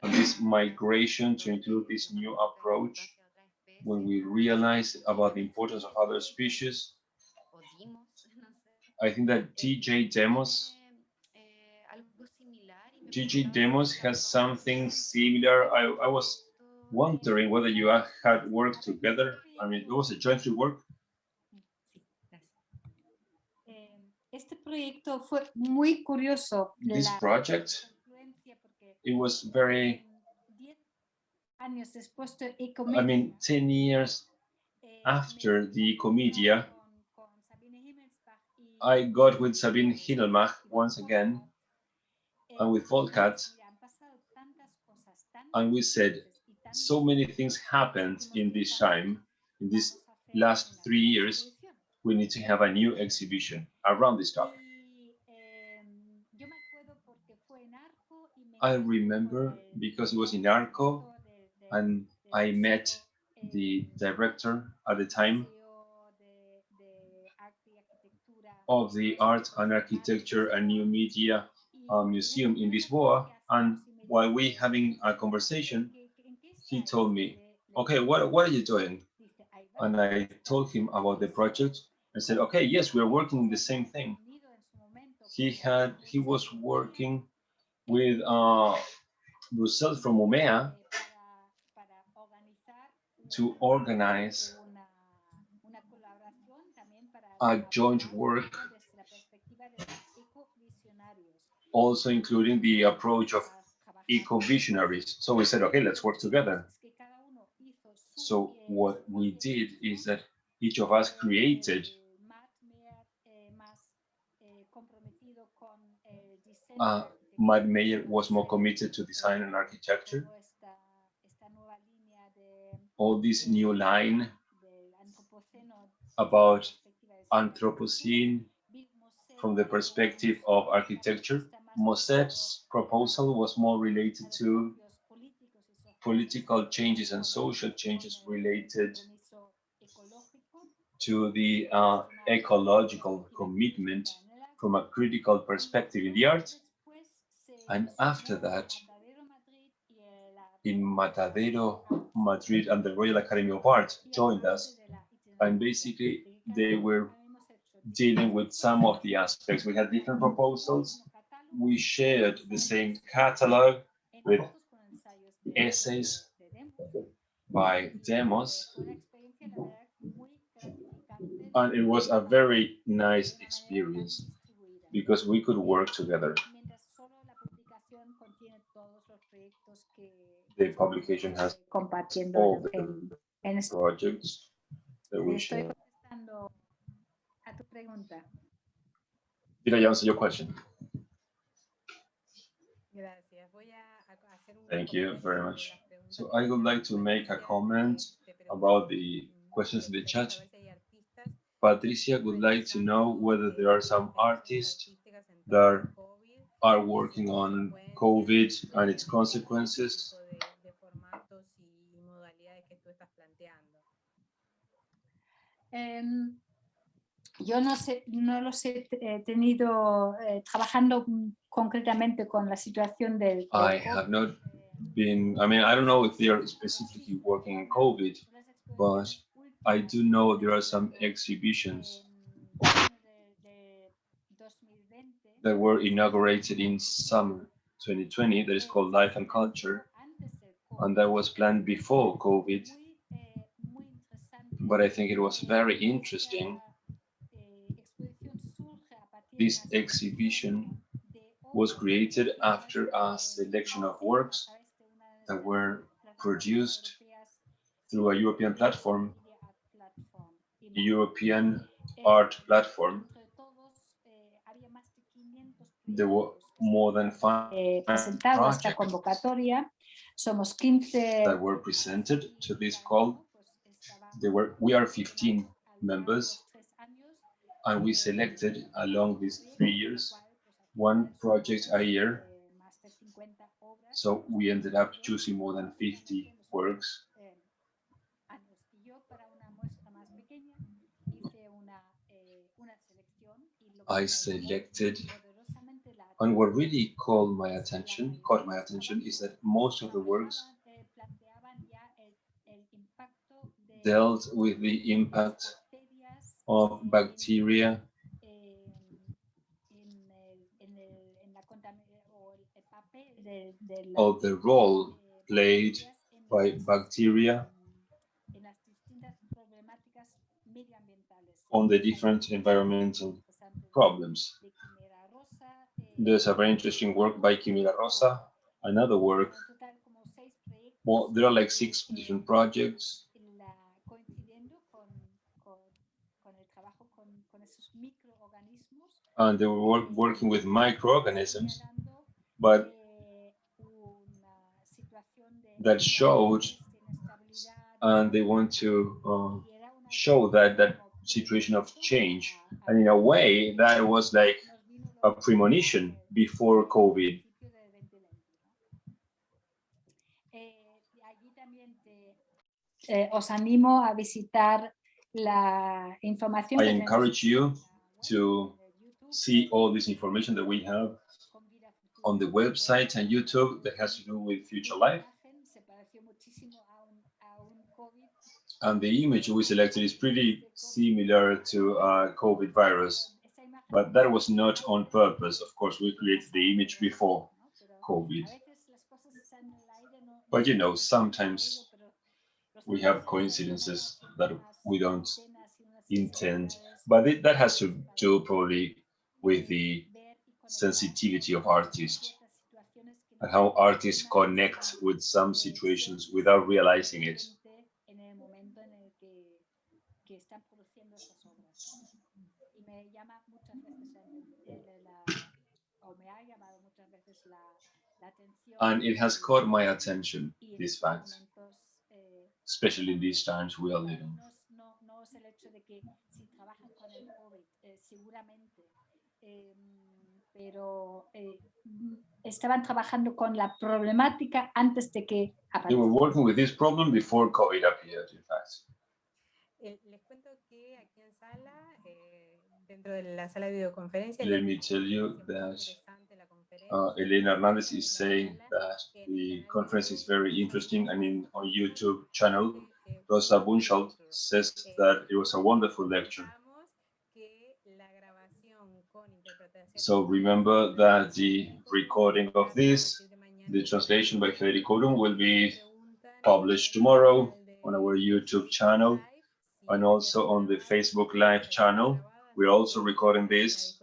and this migration to include this new approach when we realize about the importance of other species. I think that TJ Demos has something similar. I was wondering whether you had worked together. I mean, it was a joint work. Este proyecto fue muy curioso. This project, it was very, I mean, 10 years after the Ecomedia, I got with Sabine Himmelbach once again, and with Volkat, and we said, so many things happened in this time, in these last 3 years, we need to have a new exhibition around this topic. I remember because it was in Arco, and I met the director at the time of the Art and Architecture and New Media Museum in Lisboa, and while we having a conversation, he told me, okay, what are you doing? And I told him about the project and said, okay, yes, we're working on the same thing. He was working with Brussels from MEAC to organize a joint work, also including the approach of eco-visionaries. So we said, okay, let's work together. So what we did is that each of us created Matt Mayer was more committed to design and architecture. All this new line about Anthropocene from the perspective of architecture. Mosset's proposal was more related to political changes and social changes related to the ecological commitment from a critical perspective in the art. And after that, in Matadero, Madrid, and the Royal Academy of Art joined us. And basically, they were dealing with some of the aspects. We had different proposals. We shared the same catalog with essays by Demos. And it was a very nice experience. because we could work together. The publication has all the projects that we share. Did I answer your question? Thank you very much. So I would like to make a comment about the questions in the chat. Patricia would like to know whether there are some artists that are working on COVID and its consequences. Yo no los he tenido trabajando concretamente con la situación del I have not been, I mean, I don't know if they are specifically working in COVID, but I do know there are some exhibitions that were inaugurated in summer 2020 that is called Life and Culture, and that was planned before COVID. But I think it was very interesting. This exhibition was created after a selection of works that were produced through a European platform, European art platform. There were more than 5 projects that were presented to this call. We are 15 members, and we selected along these 3 years 1 project a year. So we ended up choosing more than 50 works. I selected, and what really caught my attention is that most of the works dealt with the impact of bacteria of the role played by bacteria on the different environmental problems. There's a very interesting work by Quimera Rosa, another work. Well, there are like 6 different projects. And they were working with microorganisms, but that showed, and they want to show that situation of change. And in a way, that was like a premonition before COVID. Os animo a visitar la información. I encourage you to see all this information that we have on the website and YouTube that has to do with Future Life. And the image we selected is pretty similar to COVID virus, but that was not on purpose. Of course, we created the image before COVID. But you know, sometimes we have coincidences that we don't intend, but that has to do probably with the sensitivity of artists and how artists connect with some situations without realizing it. And it has caught my attention, this fact, especially in these times we are living. Estaban trabajando con la problemática antes de que apareciera. They were working with this problem before COVID appeared, in fact. Les cuento que aquí en sala, dentro de la sala de videoconferencia. Let me tell you that Elena Hernandez is saying that the conference is very interesting, and on YouTube channel, Rosa Bunschalt says that it was a wonderful lecture. So remember that the recording of this, the translation by Federico Blum, will be published tomorrow on our YouTube channel and also on the Facebook Live channel. We're also recording this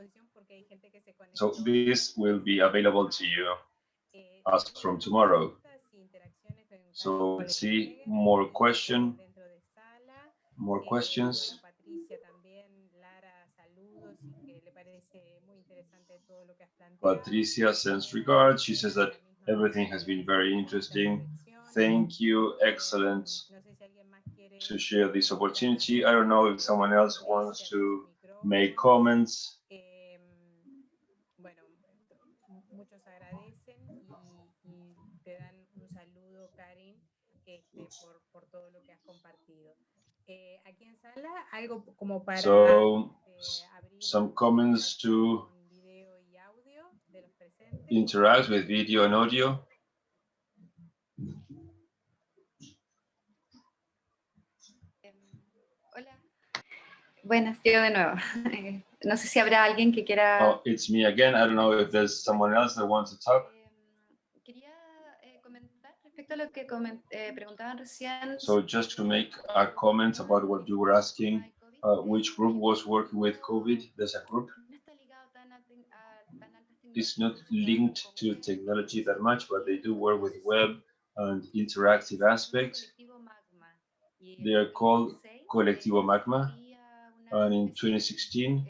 So this will be available to you as from tomorrow. So let's see more questions. Patricia sends regards. She says that everything has been very interesting. Thank you. Excellent to share this opportunity. I don't know if someone else wants to make comments. Muchos agradecen y te dan un saludo, Karin, por todo lo que has compartido. Aquí en sala, algo como para some comments to interact with video and audio. Hola. Buenas, yo de nuevo. No sé si habrá alguien que quiera... Oh, it's me again. I don't know if there's someone else that wants to talk. Quería comentar respecto a lo que preguntaban recién. So just to make a comment about what you were asking, which group was working with COVID? There's a group. It's not linked to technology that much, but they do work with web and interactive aspects. They are called Colectivo Magma. And in 2016,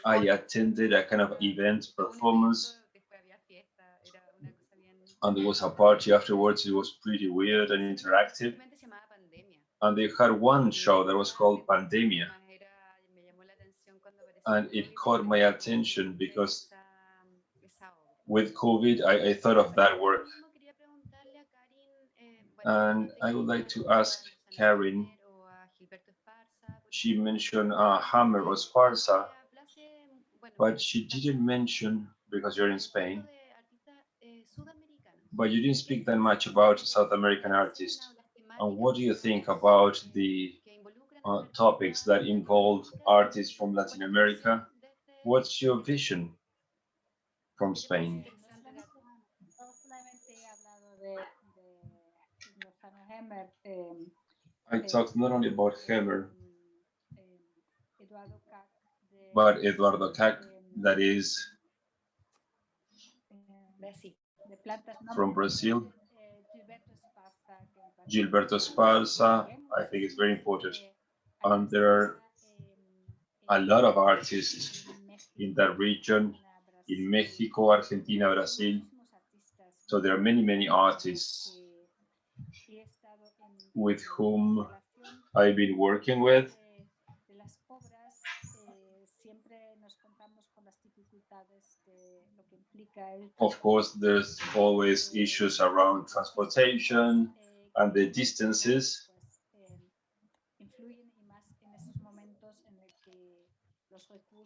I attended a kind of event performance, and there was a party afterwards. It was pretty weird and interactive. And they had one show that was called Pandemia. And it caught my attention because with COVID, I thought of that work. And I would like to ask Karin, she mentioned Hammer or Sparsa, but she didn't mention, because you're in Spain, but you didn't speak that much about South American artists. And what do you think about the topics that involve artists from Latin America? What's your vision from Spain? I talked not only about Hammer, but Eduardo Cac, that is from Brazil. Gilberto Sparsa, I think it's very important. And there are a lot of artists in that region, in Mexico, Argentina, Brazil. So there are many, many artists with whom I've been working with. Of course, there's always issues around transportation and the distances.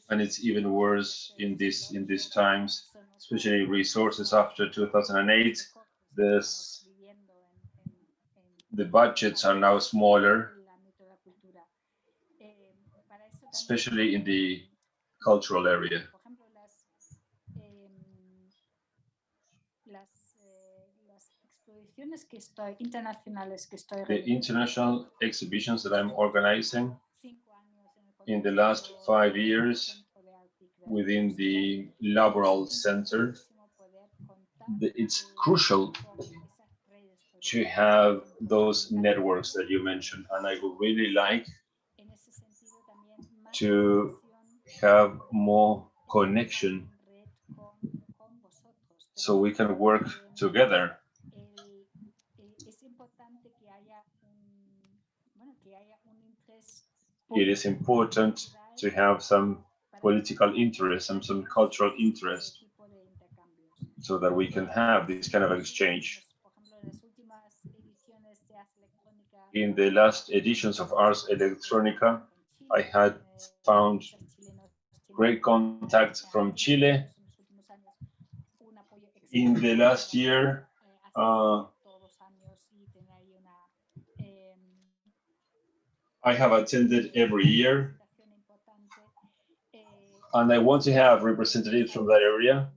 And it's even worse in these times, especially resources after 2008. The budgets are now smaller, especially in the cultural area. The international exhibitions that I'm organizing in the last 5 years within the LABoral Center, it's crucial to have those networks that you mentioned, and I would really like to have more connection so we can work together. It is important to have some political interest and some cultural interest so that we can have this kind of exchange. In the last editions of Ars Electronica, I had found great contacts from Chile. In the last year, I have attended every year, and I want to have representatives from that area.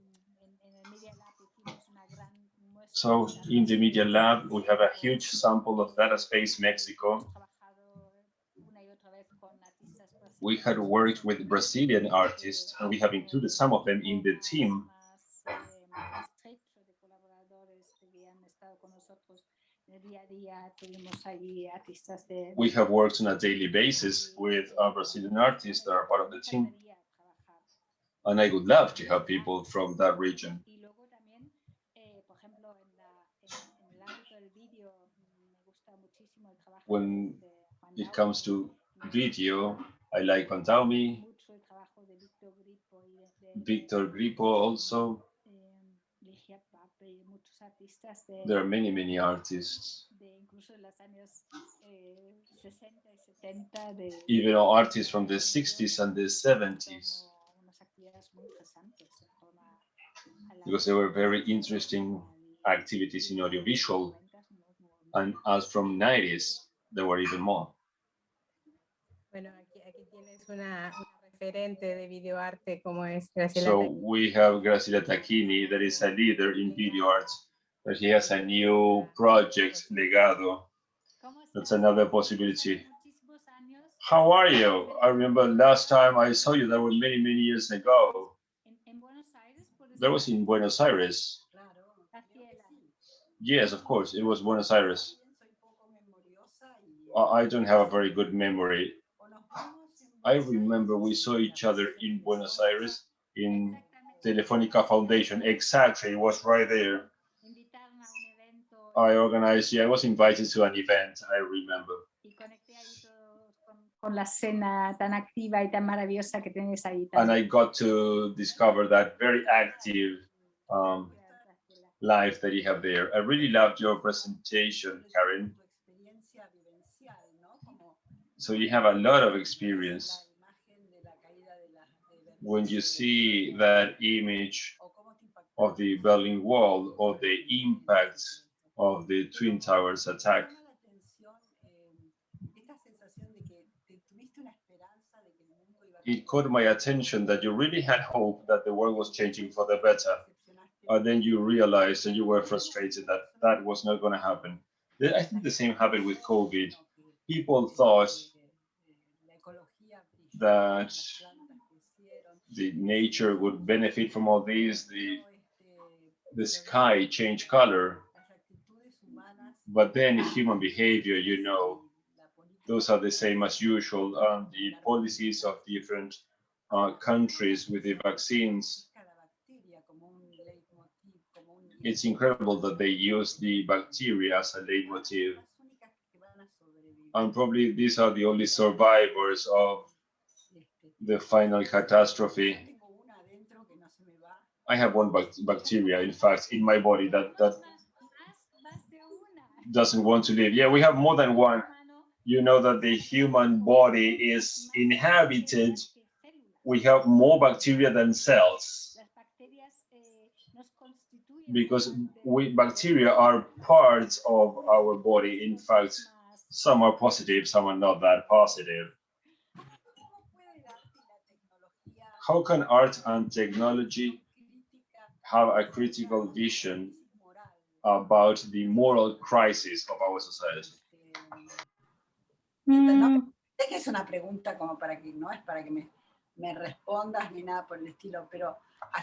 So in the Media Lab, we have a huge sample of Data Space Mexico. we had worked with Brazilian artists, and we have included some of them in the team. We have worked on a daily basis with our Brazilian artists that are part of the team, and I would love to have people from that region. When it comes to video, I like Pantaumi, Victor Grippo also. There are many, many artists. Even artists from the 60s and the 70s. Because there were very interesting activities in audiovisual. And as from 90s, there were even more. Bueno, aquí tienes una referente de videoarte como es Graciela. So we have Graciela Tacchini, that is a leader in video art, but he has a new project, Legado. That's another possibility. How are you? I remember last time I saw you, that was many, many years ago. That was in Buenos Aires. Yes, of course, it was Buenos Aires. I don't have a very good memory. I remember we saw each other in Buenos Aires in Telefónica Foundation. Exactly, it was right there. I organized, I was invited to an event, I remember. Con la escena tan activa y tan maravillosa que tienes ahí. And I got to discover that very active life that you have there. I really loved your presentation, Karin. So you have a lot of experience. When you see that image of the Berlin Wall or the impact of the Twin Towers attack, it caught my attention that you really had hope that the world was changing for the better. And then you realized and you were frustrated that that was not going to happen. I think the same happened with COVID. People thought that the nature would benefit from all these, the sky changed color, but then human behavior, you know, those are the same as usual. The policies of different countries with the vaccines, it's incredible that they use the bacteria as a leitmotif. And probably these are the only survivors of the final catastrophe. I have one bacteria, in fact, in my body that doesn't want to live. Yeah, we have more than one. You know that the human body is inhabited. We have more bacteria than cells. Because bacteria are parts of our body. In fact, some are positive, some are not that positive. How can art and technology have a critical vision about the moral crisis of our society? Sé que es una pregunta como para que no es para que me respondas ni nada por el estilo, pero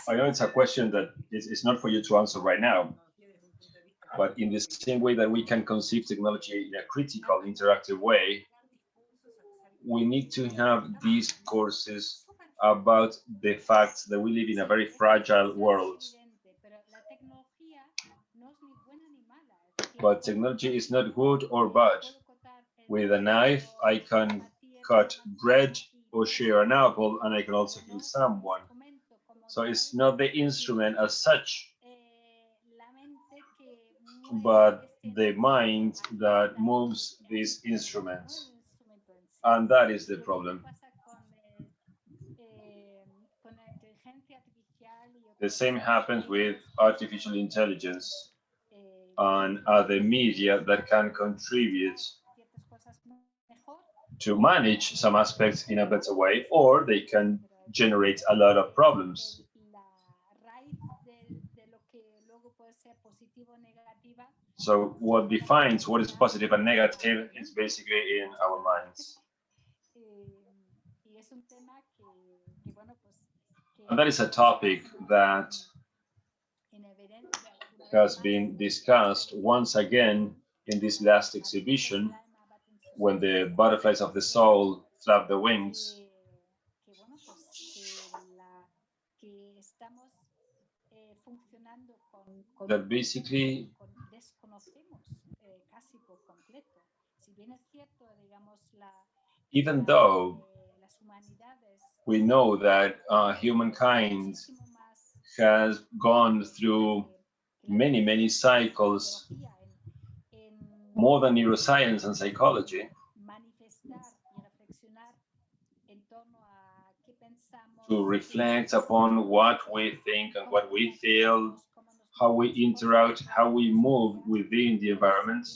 I know it's a question that is not for you to answer right now, but in the same way that we can conceive technology in a critical, interactive way, we need to have these courses about the fact that we live in a very fragile world. But technology is not good or bad. With a knife, I can cut bread or share an apple, and I can also kill someone. So it's not the instrument as such, but the mind that moves these instruments. And that is the problem. The same happens with artificial intelligence and other media that can contribute to manage some aspects in a better way, or they can generate a lot of problems. So what defines what is positive and negative is basically in our minds. And that is a topic that has been discussed once again in this last exhibition, when the butterflies of the soul flap their wings. That basically even though we know that humankind has gone through many cycles, more than neuroscience and psychology, to reflect upon what we think and what we feel, how we interact, how we move within the environment.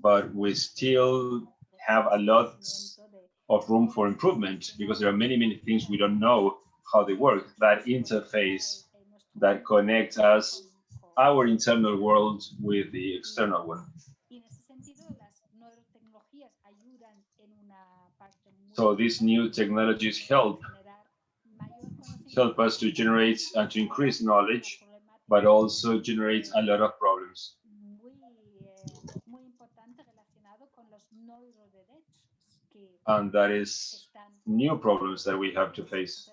But we still have a lot of room for improvement because there are many things we don't know how they work. That interface that connects us, our internal world, with the external one. So these new technologies help us to generate and to increase knowledge, but also generate a lot of problems. And that is new problems that we have to face.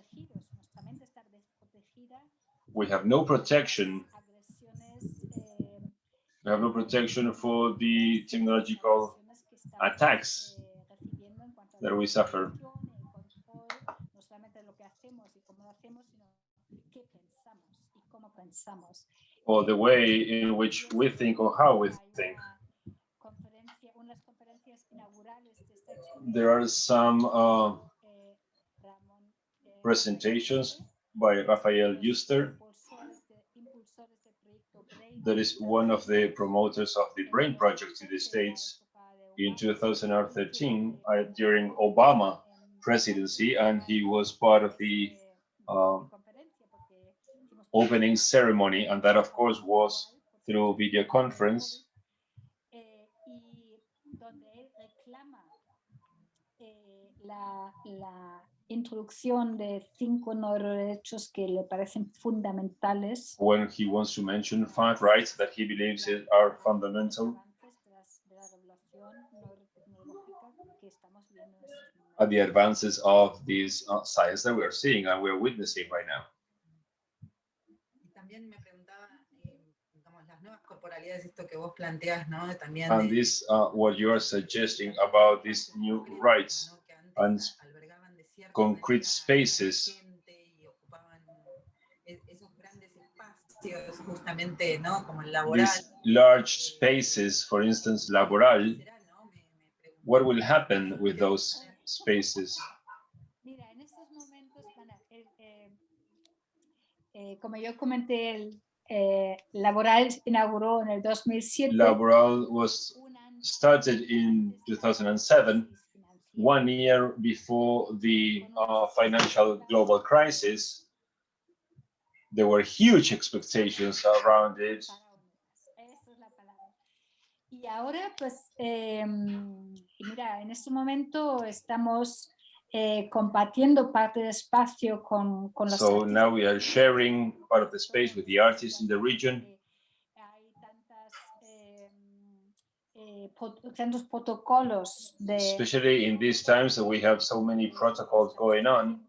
We have no protection. We have no protection for the technological attacks that we suffer. Or the way in which we think or how we think. There are some presentations by Rafael Yuster, that is one of the promoters of the BRAIN project in the States in 2013 during Obama presidency, and he was part of the opening ceremony, and that of course was through video conference. Introducción de 5 neuroderechos que le parecen fundamentales. When he wants to mention 5 rights that he believes are fundamental at the advances of this science that we are seeing and we are witnessing right now. And this, what you are suggesting about these new rights and concrete spaces, these large spaces, for instance, LABoral, what will happen with those spaces? Como yo comenté, LABoral inauguró en el 2007. LABoral was started in 2007, 1 year before the financial global crisis. There were huge expectations around it. Y ahora, pues, mira, en este momento estamos compartiendo parte del espacio con los So artistas. now we are sharing part of the space with the artists in the region. Tantos protocolos de, especially in these times that we have so many protocols going on,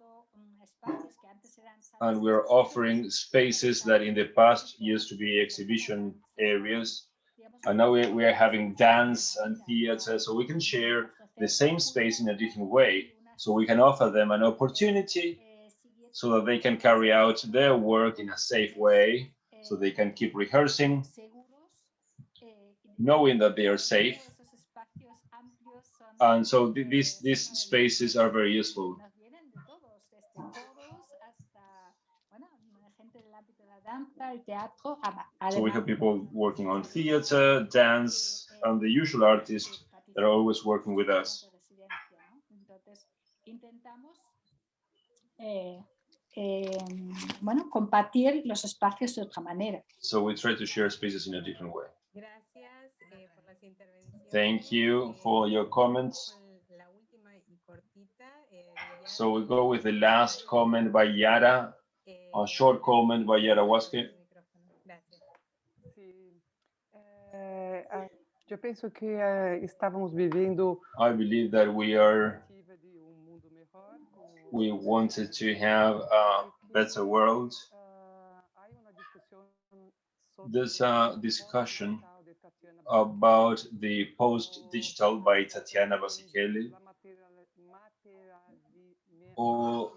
and we're offering spaces that in the past used to be exhibition areas, and now we are having dance and theater, so we can share the same space in a different way, so we can offer them an opportunity so that they can carry out their work in a safe way, so they can keep rehearsing, knowing that they are safe. And so these spaces are very useful. So we have people working on theater, dance, and the usual artists that are always working with us. Bueno, compartir los espacios de otra manera. So we try to share spaces in a different way. Thank you for your comments. So we go with the last comment by Yara, a short comment by Yara Huasque. Eu penso que estávamos vivendo I believe that we wanted to have a better world. There's a discussion about the post-digital by Tatiana Basikeli, or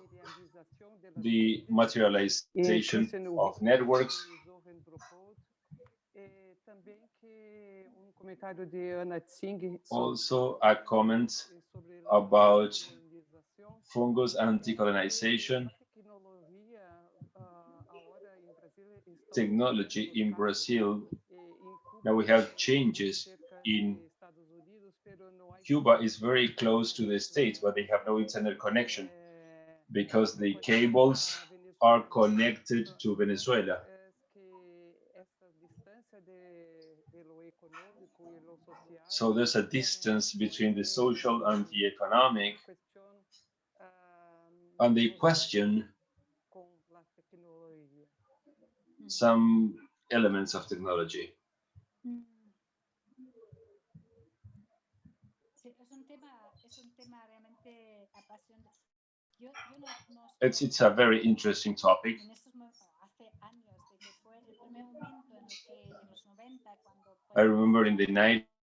the materialization of networks. Also a comment about fungus and decolonization. Technology in Brazil, now we have changes in Cuba is very close to the States, but they have no internet connection because the cables are connected to Venezuela. So there's a distance between the social and the economic, and they question some elements of technology. It's a very interesting topic. I remember in the